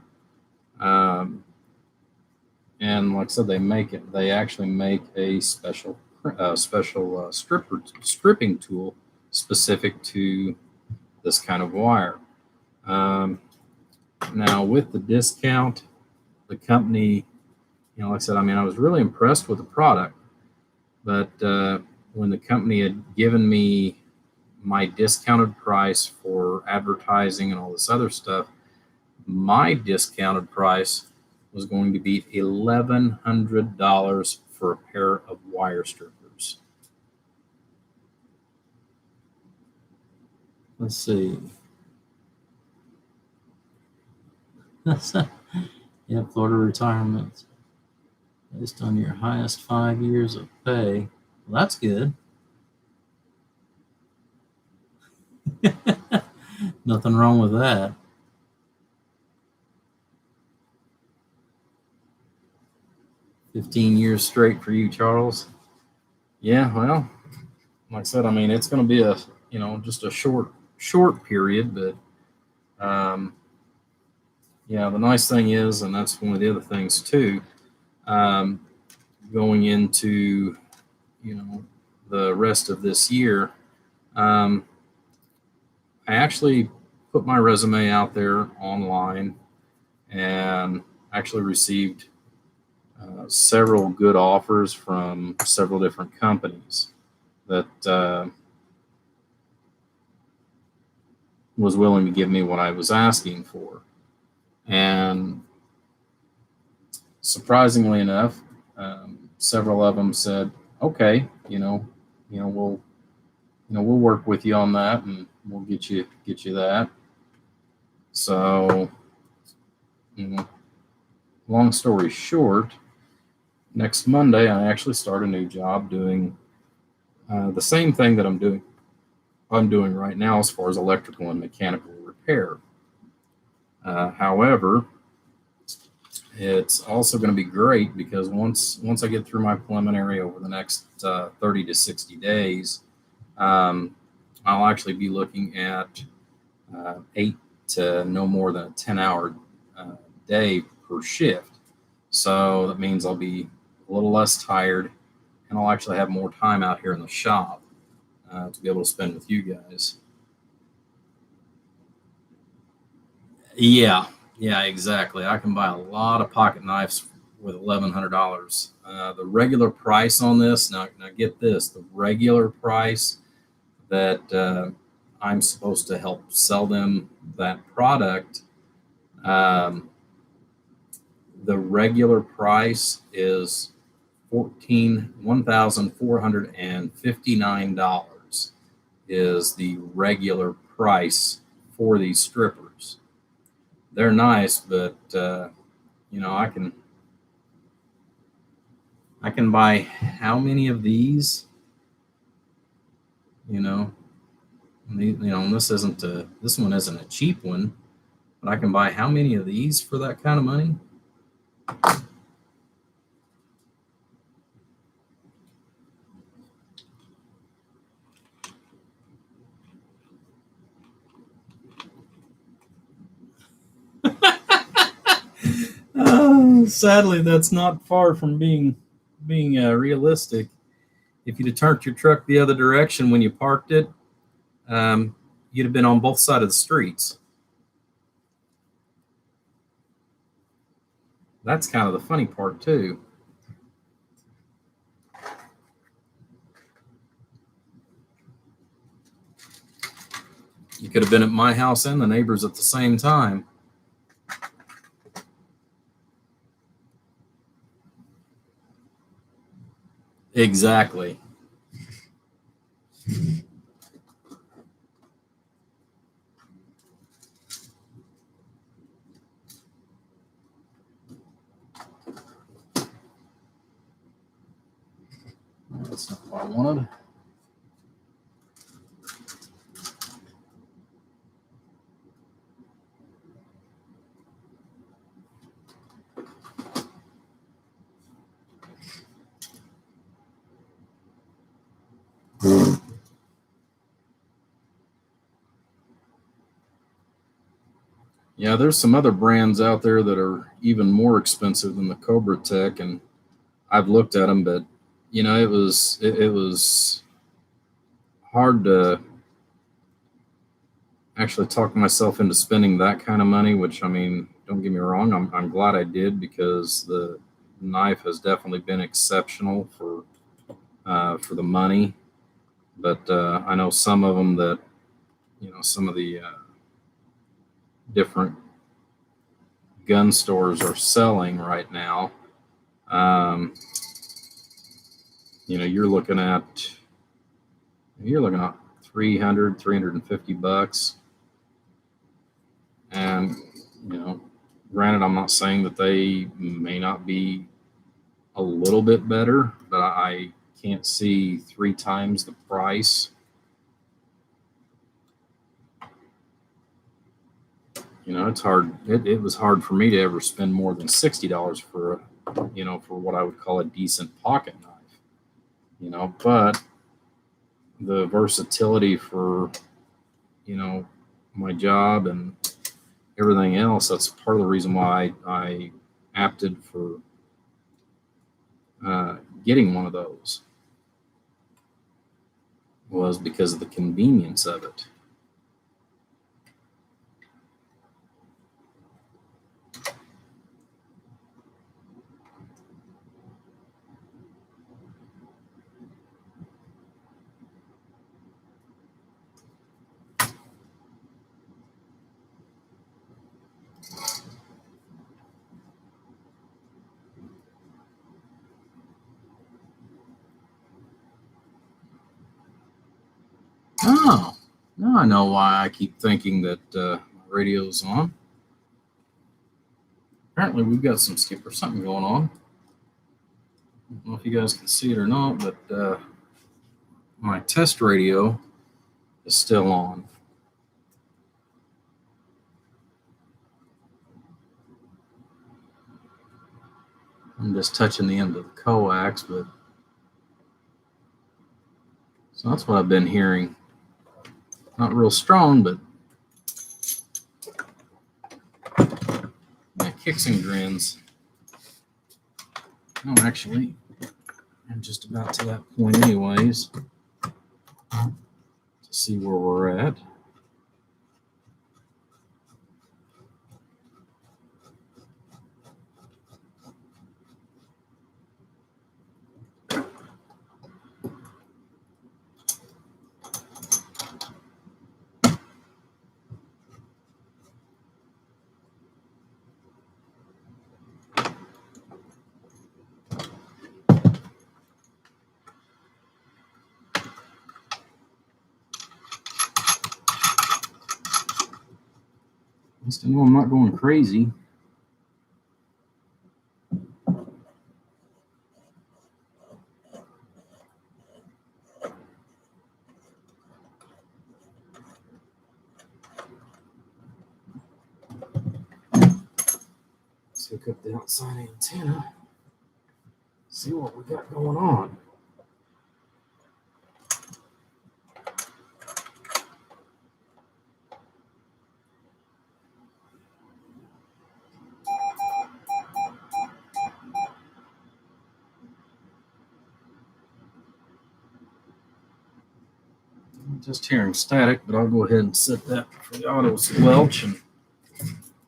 Speaker 1: And like I said, they actually make a special stripping tool specific to this kind of wire. Now with the discount, the company, like I said, I was really impressed with the product, but when the company had given me my discounted price for advertising and all this other stuff, my discounted price was going to be $1,100 for a pair of wire strippers. Let's see. Yeah, Florida retirement based on your highest 5 years of pay. Well, that's good. Nothing wrong with that. $15 years straight for you, Charles. Yeah, well, like I said, it's going to be a just a short period, but yeah, the nice thing is, and that's one of the other things too, going into the rest of this year, I actually put my resume out there online and actually received several good offers from several different companies that was willing to give me what I was asking for. And surprisingly enough, several of them said, "Okay, we'll work with you on that, and we'll get you that." So, long story short, next Monday I actually start a new job doing the same thing that I'm doing right now as far as electrical and mechanical repair. However, it's also going to be great because once I get through my preliminary over the next 30 to 60 days, I'll actually be looking at 8 to no more than a 10-hour day per shift. So that means I'll be a little less tired, and I'll actually have more time out here in the shop to be able to spend with you guys. Yeah, exactly. I can buy a lot of pocket knives with $1,100. The regular price on this, now get this, the regular price that I'm supposed to help sell them that product, the regular price is $1,459 is the regular price for these strippers. They're nice, but I can buy how many of these? And this one isn't a cheap one, but I can buy how many of these for that kind of money? Sadly, that's not far from being realistic. If you'd have turned your truck the other direction when you parked it, you'd have been on both sides of the streets. That's kind of the funny part too. You could have been at my house and the neighbors at the same time. Exactly. That's not what I wanted. Yeah, there's some other brands out there that are even more expensive than the Cobra Tech, and I've looked at them, but it was hard to actually talk myself into spending that kind of money. Which, I mean, don't get me wrong, I'm glad I did, because the knife has definitely been exceptional for the money. But I know some of them that some of the different gun stores are selling right now. You're looking at 350 bucks. And, granted, I'm not saying that they may not be a little bit better, but I can't see 3 times the price. It's hard. It was hard for me to ever spend more than $60 for what I would call a decent pocket knife. But the versatility for, my job and everything else, that's part of the reason why I opted for getting one of those, was because of the convenience of it. Oh, now I know why I keep thinking that my radio's on. Apparently, we've got some skip or something going on. I don't know if you guys can see it or not, but my test radio is still on. I'm just touching the end of the coax, but so that's what I've been hearing. Not real strong, but yeah, kicks and grins. No, actually, I'm just about to that point anyways, to see where we're at. At least I know I'm not going crazy. Let's hook up the outside antenna. See what we got going on. I'm just hearing static, but I'll go ahead and set that for the auto squelch. And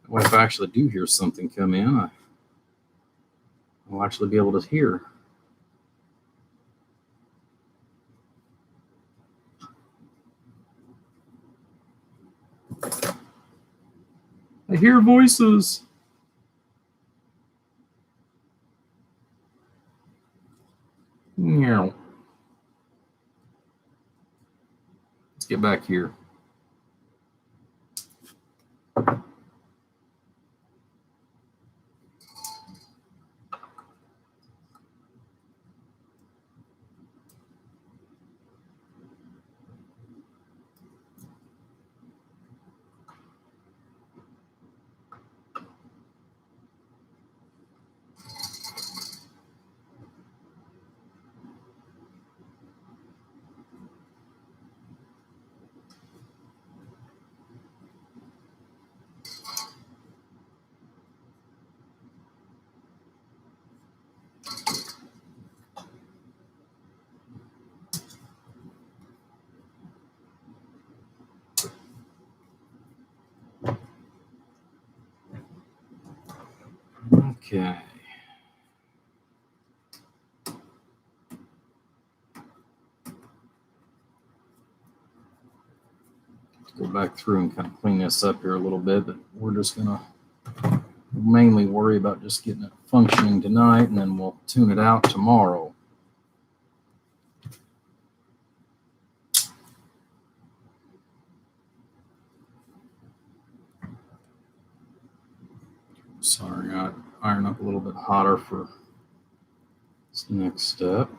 Speaker 1: if I actually do hear something come in, I'll actually be able to hear. I hear voices. Meow. Let's get back here. Okay. Let's go back through and kind of clean this up here a little bit, but we're just going to mainly worry about just getting it functioning tonight, and then we'll tune it out tomorrow. Sorry, I got iron up a little bit hotter for this next step.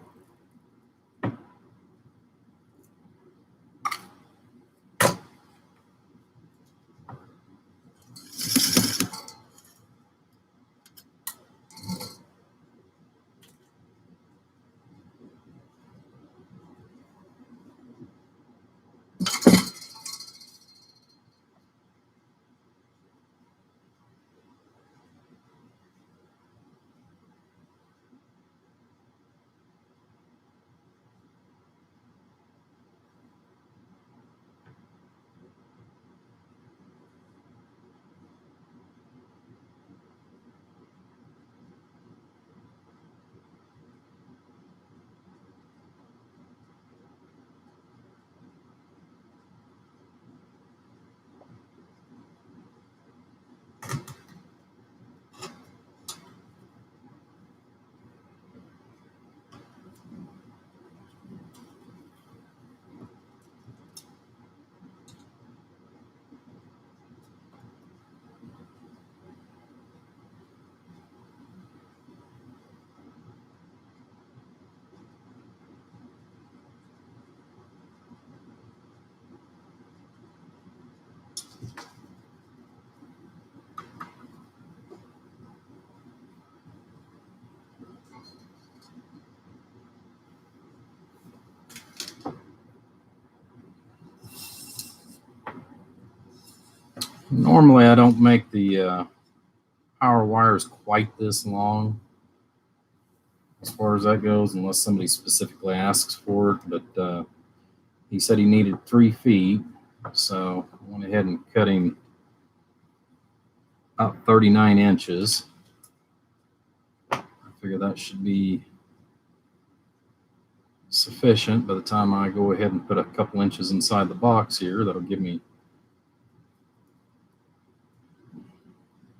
Speaker 1: Normally, I don't make the power wires quite this long as far as that goes, unless somebody specifically asks for it. But he said he needed 3 feet, so I went ahead and cut him about 39 inches. I figure that should be sufficient by the time I go ahead and put a couple inches inside the box here. That'll give me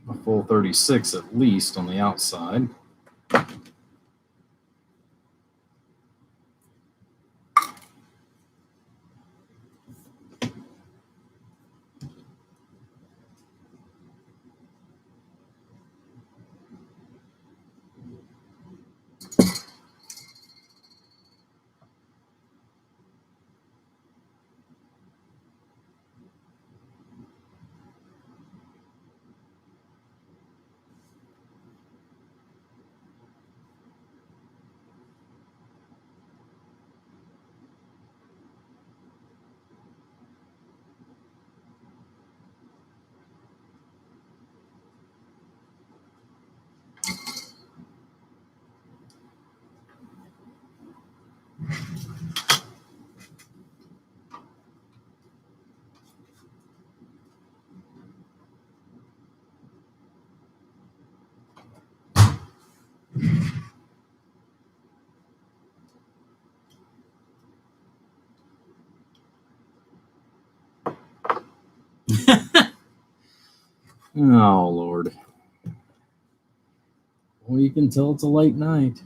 Speaker 1: a full 36 at least on the outside. Oh, Lord. Well, you can tell it's a late night.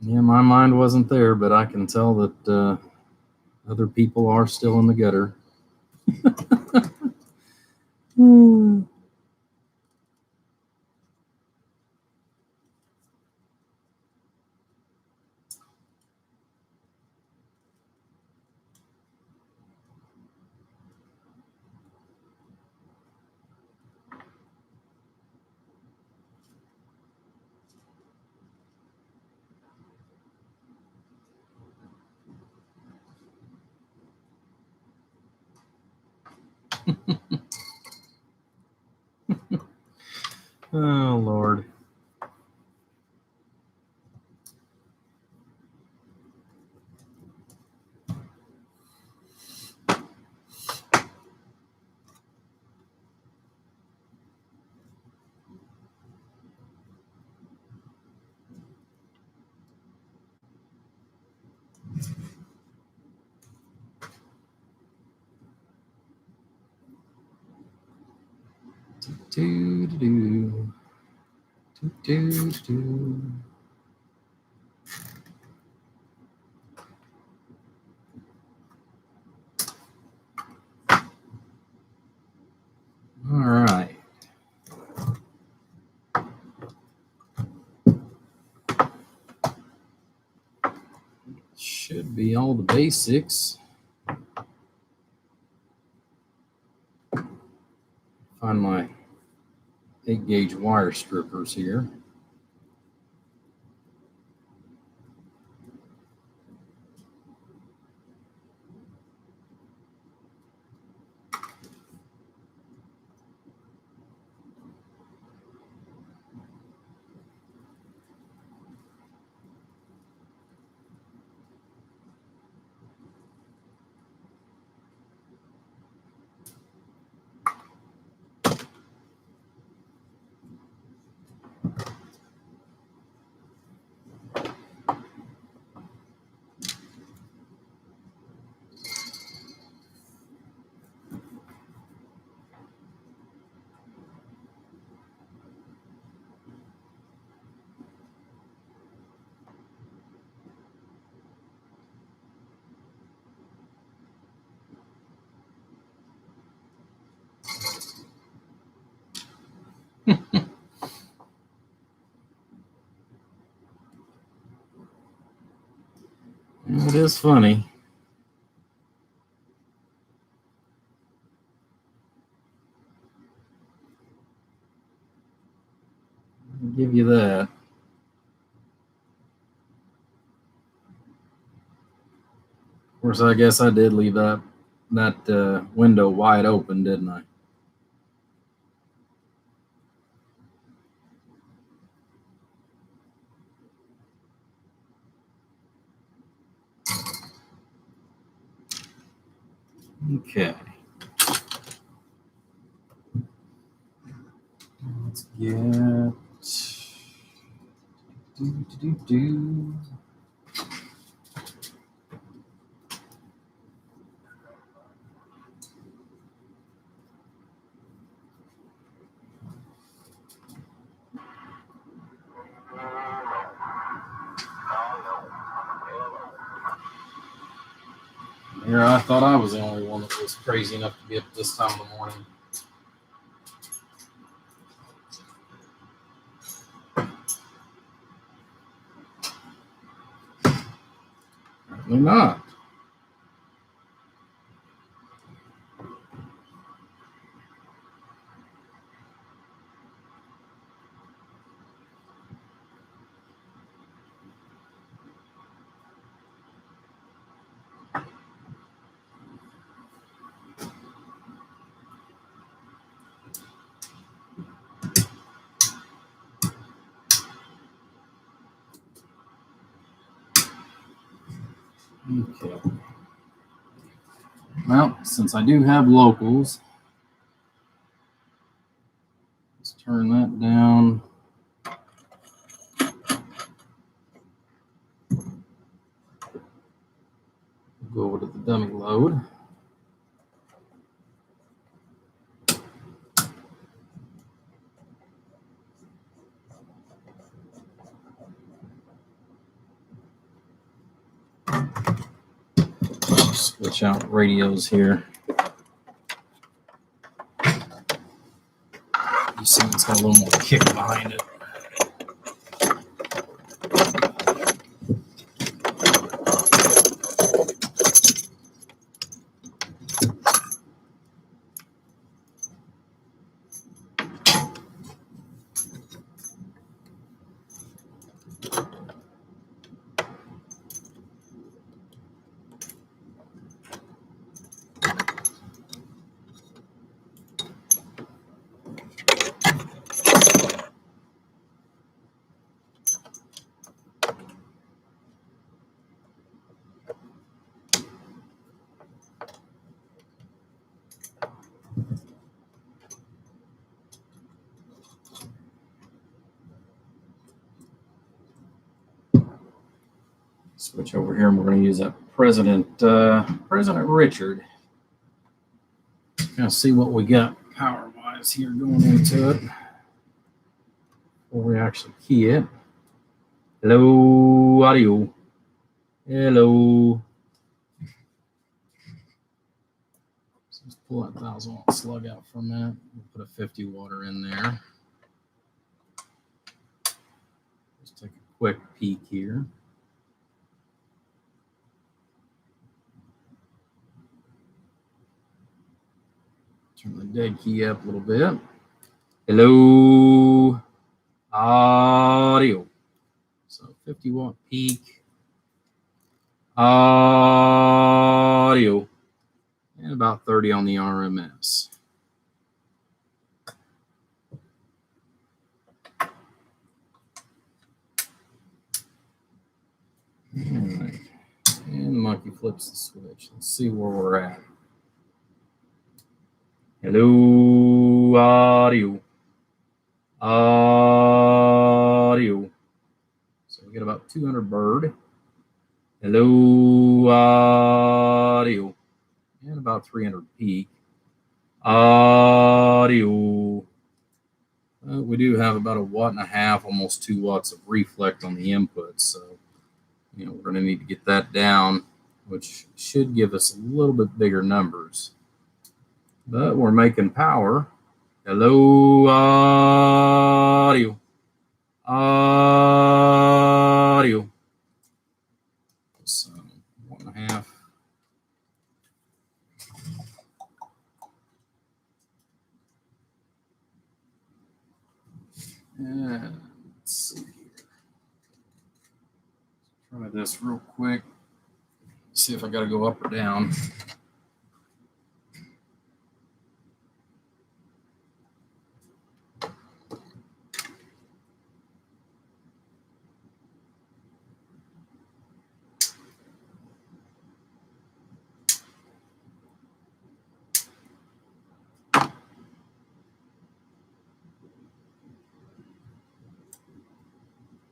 Speaker 1: Yeah, my mind wasn't there, but I can tell that other people are still in the gutter. Oh, Lord. Do, do, do. Do, do, do. All right. Should be all the basics. Find my 8-gauge wire strippers here. It is funny. I'll give you that. course, I guess I did leave that window wide open, didn't I? Okay. Let's get do. Here, I thought I was the only one that was crazy enough to be up this time of the morning. Apparently not. Okay. Well, since I do have locals, let's turn that down. Go over to the dummy load. Switch out radios here. You see it's got a little more kick behind it. Switch over here, and we're going to use that President Richard. Kind of see what we got power-wise here going into it before we actually key it. Hello, audio. Hello. So let's pull that 1,000-watt slug out from that. We'll put a 50-watter in there. Just take a quick peek here. Turn the dead key up a little bit. Hello, audio. So 50-watt peak, audio, and about 30 on the RMS. All right, and the monkey flips the switch. Let's see where we're at. Hello, audio. Audio. So we get about 200 bird. Hello, audio. And about 300 peak. Audio. We do have about 1.5 watts, almost 2 watts of reflect on the input. So, we're going to need to get that down, which should give us a little bit bigger numbers. But we're making power. Hello, audio. Audio. So 1.5. And let's see here. Try this real quick. see if I got to go up or down.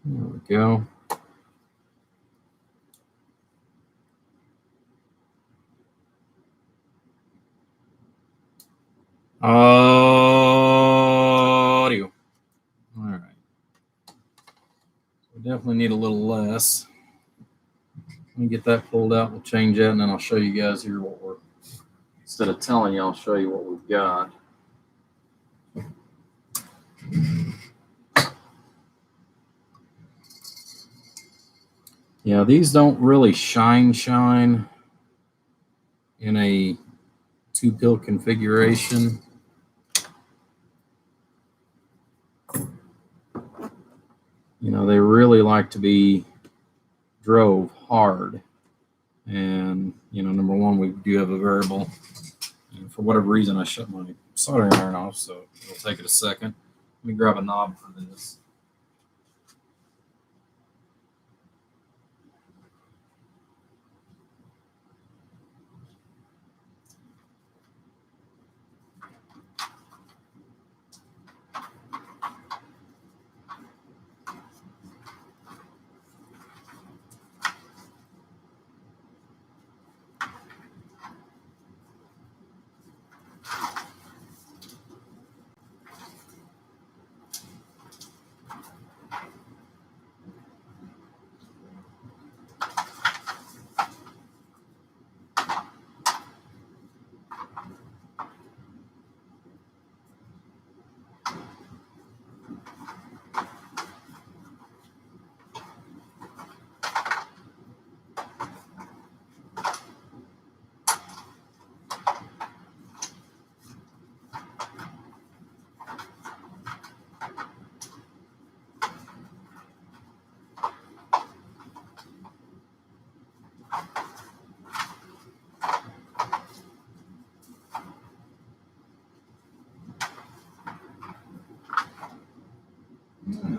Speaker 1: There we go. Audio. All right. We definitely need a little less. Let me get that pulled out. We'll change that, and then I'll show you guys here what we're. Instead of telling you, I'll show you what we've got. Yeah, these don't really shine in a 2-pill configuration. You know, they really like to be drove hard. And, you know, number one, we do have a variable. And for whatever reason, I shut my soldering iron off, so it'll take it a second. Let me grab a knob for this.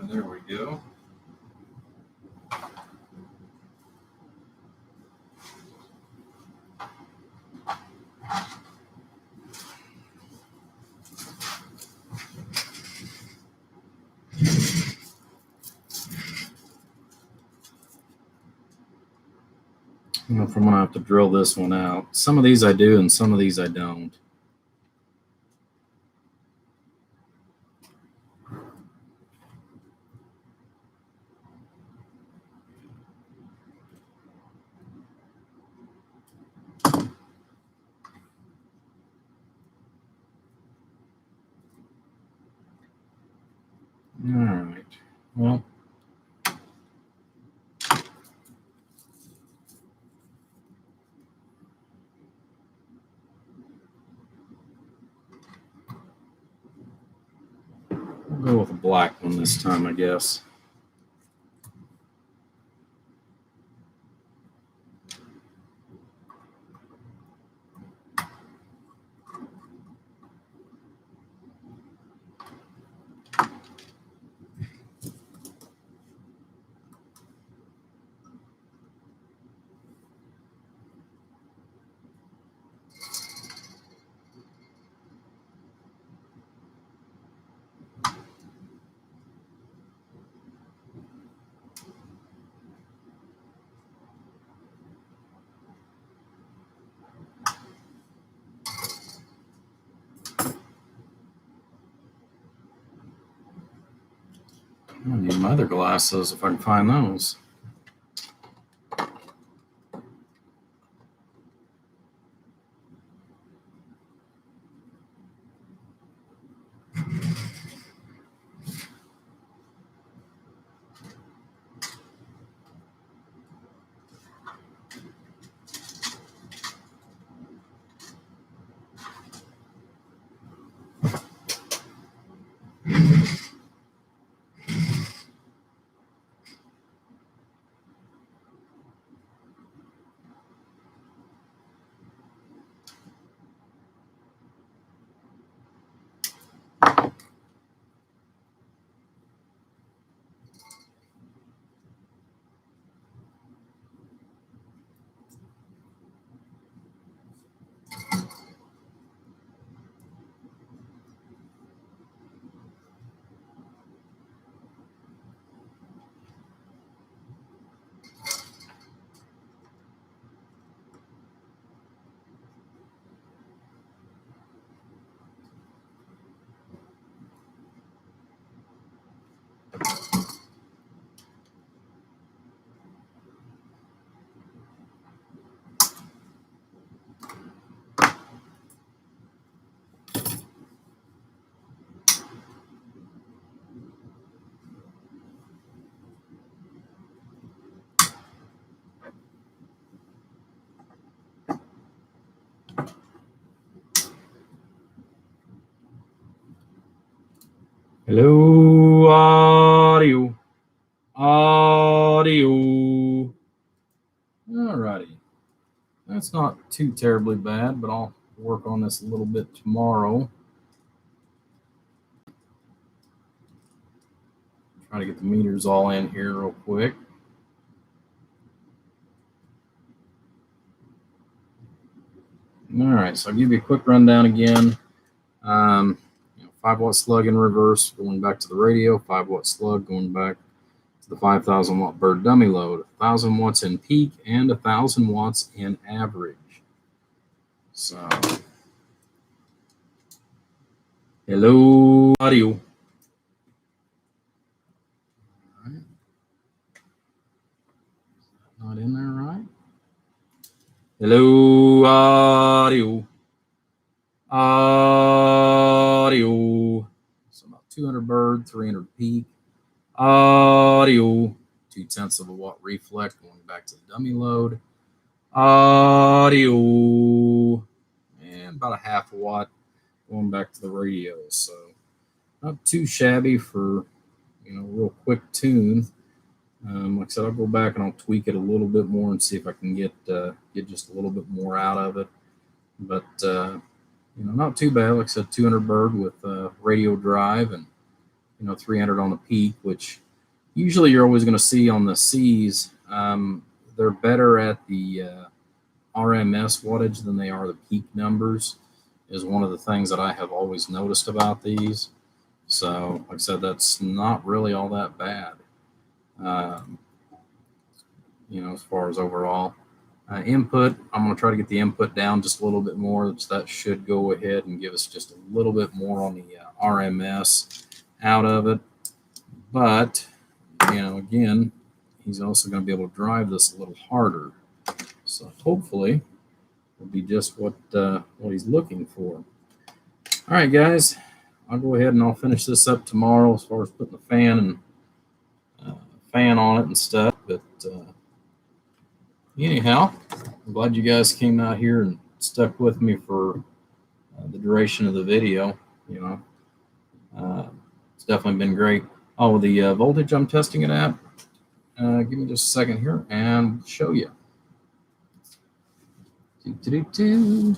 Speaker 1: There we go. I don't know if I'm going to have to drill this one out. Some of these I do, and some of these I don't. All right. Well, we'll go with a black one this time, I guess. I need my other glasses if I can find those. Hello, audio. Audio. Alrighty. That's not too terribly bad, but I'll work on this a little bit tomorrow. Try to get the meters all in here real quick. All right, so I'll give you a quick rundown again. 5-watt slug in reverse, going back to the radio, 5-watt slug going back to the 5,000 watt bird dummy load, 1,000 watts in peak and 1,000 watts in average. So, hello, audio. All right. Not in there, right? Hello, audio. Audio. So about 200 bird, 300 peak. Audio. 0.2 of a watt reflect going back to the dummy load. Audio. And about a half a watt going back to the radio. So not too shabby for, real quick tune. Like I said, I'll go back and I'll tweak it a little bit more and see if I can get just a little bit more out of it. But not too bad. Like I said, 200 bird with radio drive and 300 on the peak, which usually you're always going to see on the C's. They're better at the RMS wattage than they are the peak numbers, is one of the things that I have always noticed about these. So, like I said, that's not really all that bad. As far as overall input, I'm going to try to get the input down just a little bit more. So that should go ahead and give us just a little bit more on the RMS out of it. But, again, he's also going to be able to drive this a little harder. So hopefully it'll be just what he's looking for. All right, guys, I'll go ahead and I'll finish this up tomorrow as far as putting the fan on it and stuff. But anyhow, I'm glad you guys came out here and stuck with me for the duration of the video. It's definitely been great. Oh, the voltage I'm testing it at. Give me just a second here and we'll show you. Because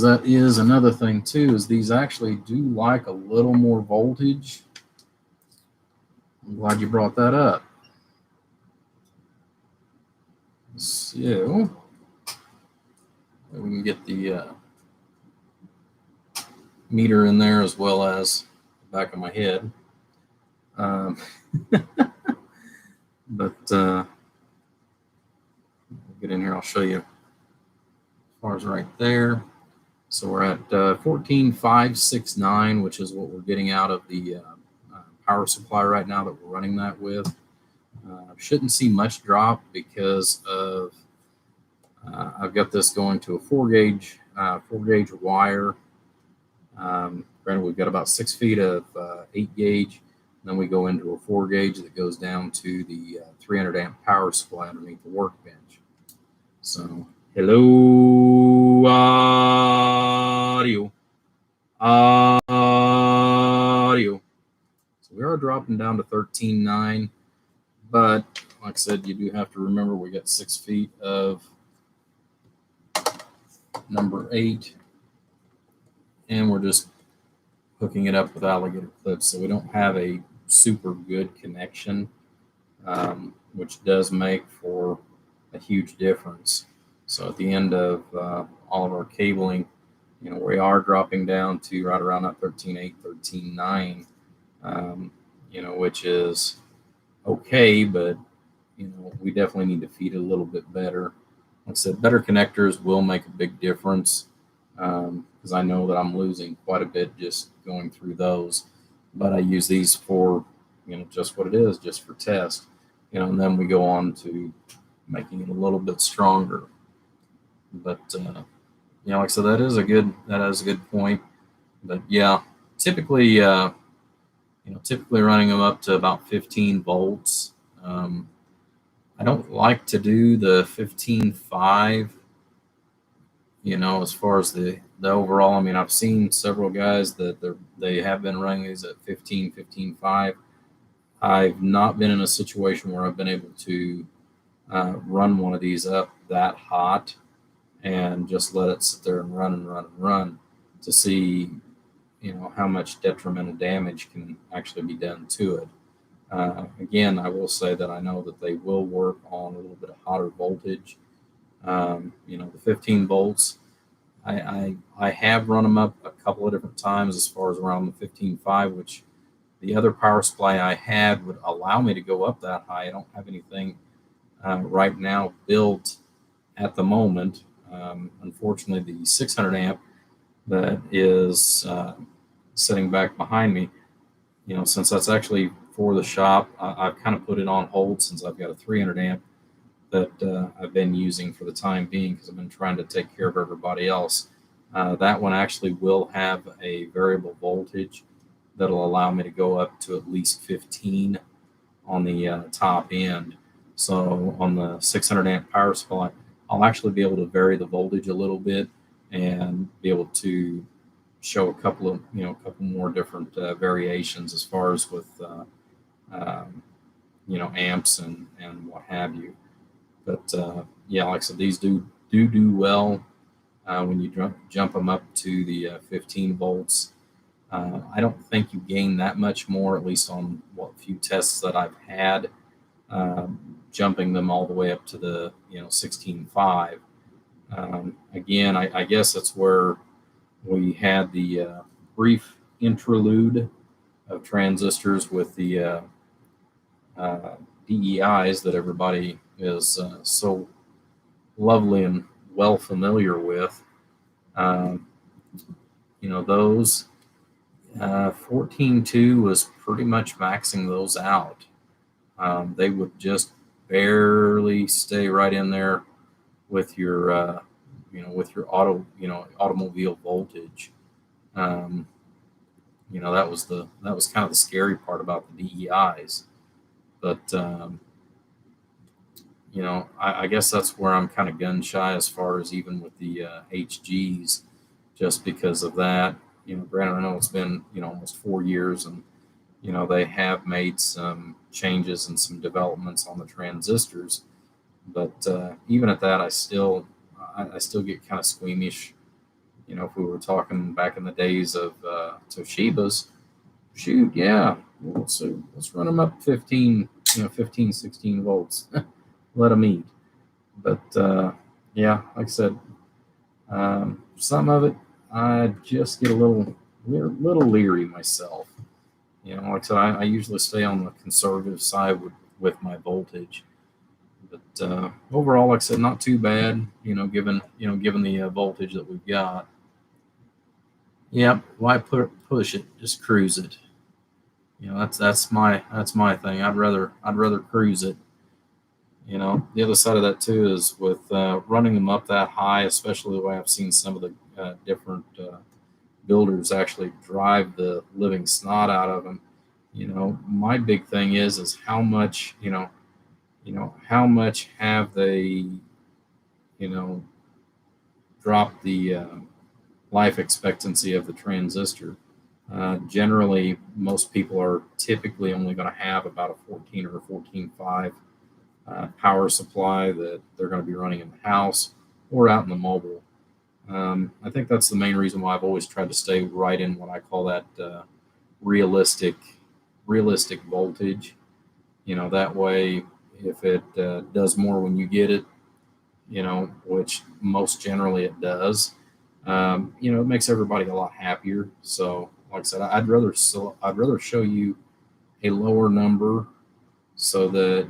Speaker 1: that is another thing too, is these actually do like a little more voltage. I'm glad you brought that up. So we can get the meter in there as well as the back of my head. But we'll get in here, I'll show you as far as right there. So we're at 14,569, which is what we're getting out of the power supply right now that we're running that with. Shouldn't see much drop because of I've got this going to a 4-gauge wire. Granted, we've got about 6 feet of 8-gauge. Then we go into a 4-gauge that goes down to the 300 amp power supply underneath the workbench. So, hello, audio. Audio. So we are dropping down to 13.9, but like I said, you do have to remember we got 6 feet of number 8, and we're just hooking it up with alligator clips, so we don't have a super good connection, which does make for a huge difference. So at the end of all of our cabling, we are dropping down to right around that 13.8, 13.9, which is okay, but we definitely need to feed it a little bit better. Like I said, better connectors will make a big difference, because I know that I'm losing quite a bit just going through those. But I use these for, just what it is, just for test, and then we go on to making it a little bit stronger. But, like I said, that is a good point. But yeah, typically running them up to about 15 volts. I don't like to do the 15.5, as far as the the overall, I mean, I've seen several guys that they have been running these at 15, 15.5. I've not been in a situation where I've been able to run one of these up that hot and just let it sit there and run and run and run to see, how much detrimental damage can actually be done to it. Again, I will say that I know that they will work on a little bit of hotter voltage. The 15 volts, I have run them up a couple of different times as far as around the 15.5, which the other power supply I had would allow me to go up that high. I don't have anything right now built at the moment. Unfortunately, the 600 amp that is sitting back behind me, since that's actually for the shop, I've kind of put it on hold since I've got a 300 amp that I've been using for the time being because I've been trying to take care of everybody else. That one actually will have a variable voltage that'll allow me to go up to at least 15 on the top end. So on the 600 amp power supply, I'll actually be able to vary the voltage a little bit and be able to show a couple more different variations as far as with amps and what have you. But like I said, these do well when you jump them up to the 15 volts. I don't think you gain that much more, at least on what few tests that I've had, jumping them all the way up to the 16.5. Again, I guess that's where we had the brief interlude of transistors with the DEIs that everybody is so lovely and well familiar with. Those 14.2 was pretty much maxing those out. They would just barely stay right in there with your automobile voltage. That was kind of the scary part about the DEIs. But I guess that's where I'm kind of gun shy as far as even with the HGs, just because of that. Granted, I know it's been almost 4 years, and they have made some changes and some developments on the transistors. But even at that, I still get kind of squeamish. If we were talking back in the days of Toshiba's, shoot, yeah, let's run them up 15, 16 volts. Let them eat. But like I said, some of it I just get a little leery myself. Like I said, I usually stay on the conservative side with my voltage. But overall, like I said, not too bad. Given the voltage that we've got. Yep. Why push it? Just cruise it. That's my thing. I'd rather cruise it. The other side of that too is with running them up that high, especially the way I've seen some of the different builders actually drive the living snot out of them. My big thing is how much how much have they dropped the life expectancy of the transistor. Generally, most people are typically only going to have about a 14 or a 14.5 power supply that they're going to be running in the house or out in the mobile. I think that's the main reason why I've always tried to stay right in what I call that realistic voltage. That way, if it does more when you get it, which most generally it does, it makes everybody a lot happier. So, like I said, I'd rather show you a lower number so that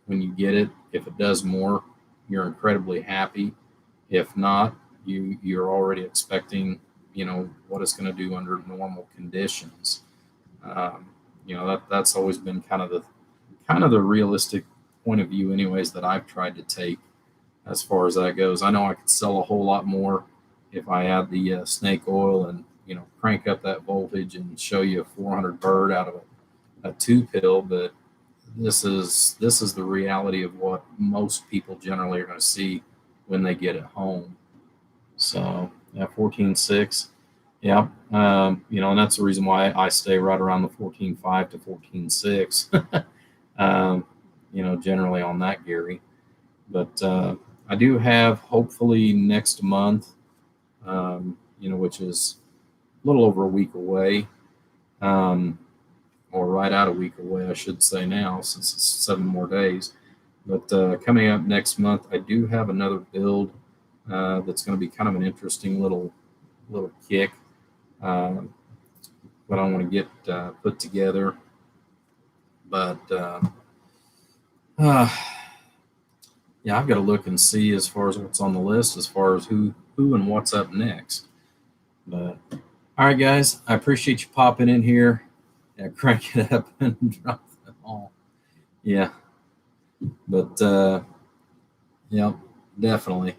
Speaker 1: when you get it, if it does more, you're incredibly happy. If not, you're already expecting, what it's going to do under normal conditions. That's always been kind of the realistic point of view, anyways, that I've tried to take as far as that goes. I know I could sell a whole lot more if I add the snake oil and crank up that voltage and show you a 400 bird out of a 2-pill, but this is the reality of what most people generally are going to see when they get it home. So Yeah, 14.6. Yeah. You know, and that's the reason why I stay right around the 14.5 to 14.6. You know, generally on that, Gary. But I do have, hopefully next month, you know, which is a little over a week away, or right out a week away, I should say now, since it's 7 more days. But coming up next month, I do have another build that's going to be kind of an interesting little kick that I want to get put together. But yeah, I've got to look and see as far as what's on the list, as far as who and what's up next. But all right, guys, I appreciate you popping in here. Yeah, crank it up and drop it all. Yeah, but yeah, definitely.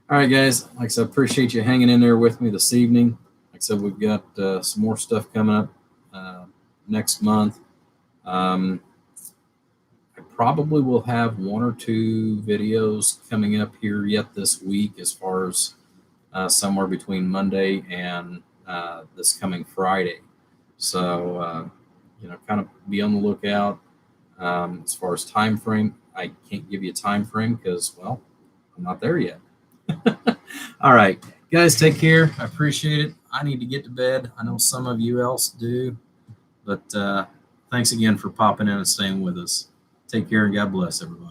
Speaker 1: All right, guys. Like I said, appreciate you hanging in there with me this evening. Like I said, we've got some more stuff coming up next month. I probably will have 1 or 2 videos coming up here yet this week, as far as somewhere between Monday and this coming Friday. So, you know, kind of be on the lookout. As far as time frame, I can't give you a time frame because, well, I'm not there yet. All right, guys, take care. I appreciate it. I need to get to bed. I know some of you else do, but thanks again for popping in and staying with us. Take care and God bless everybody.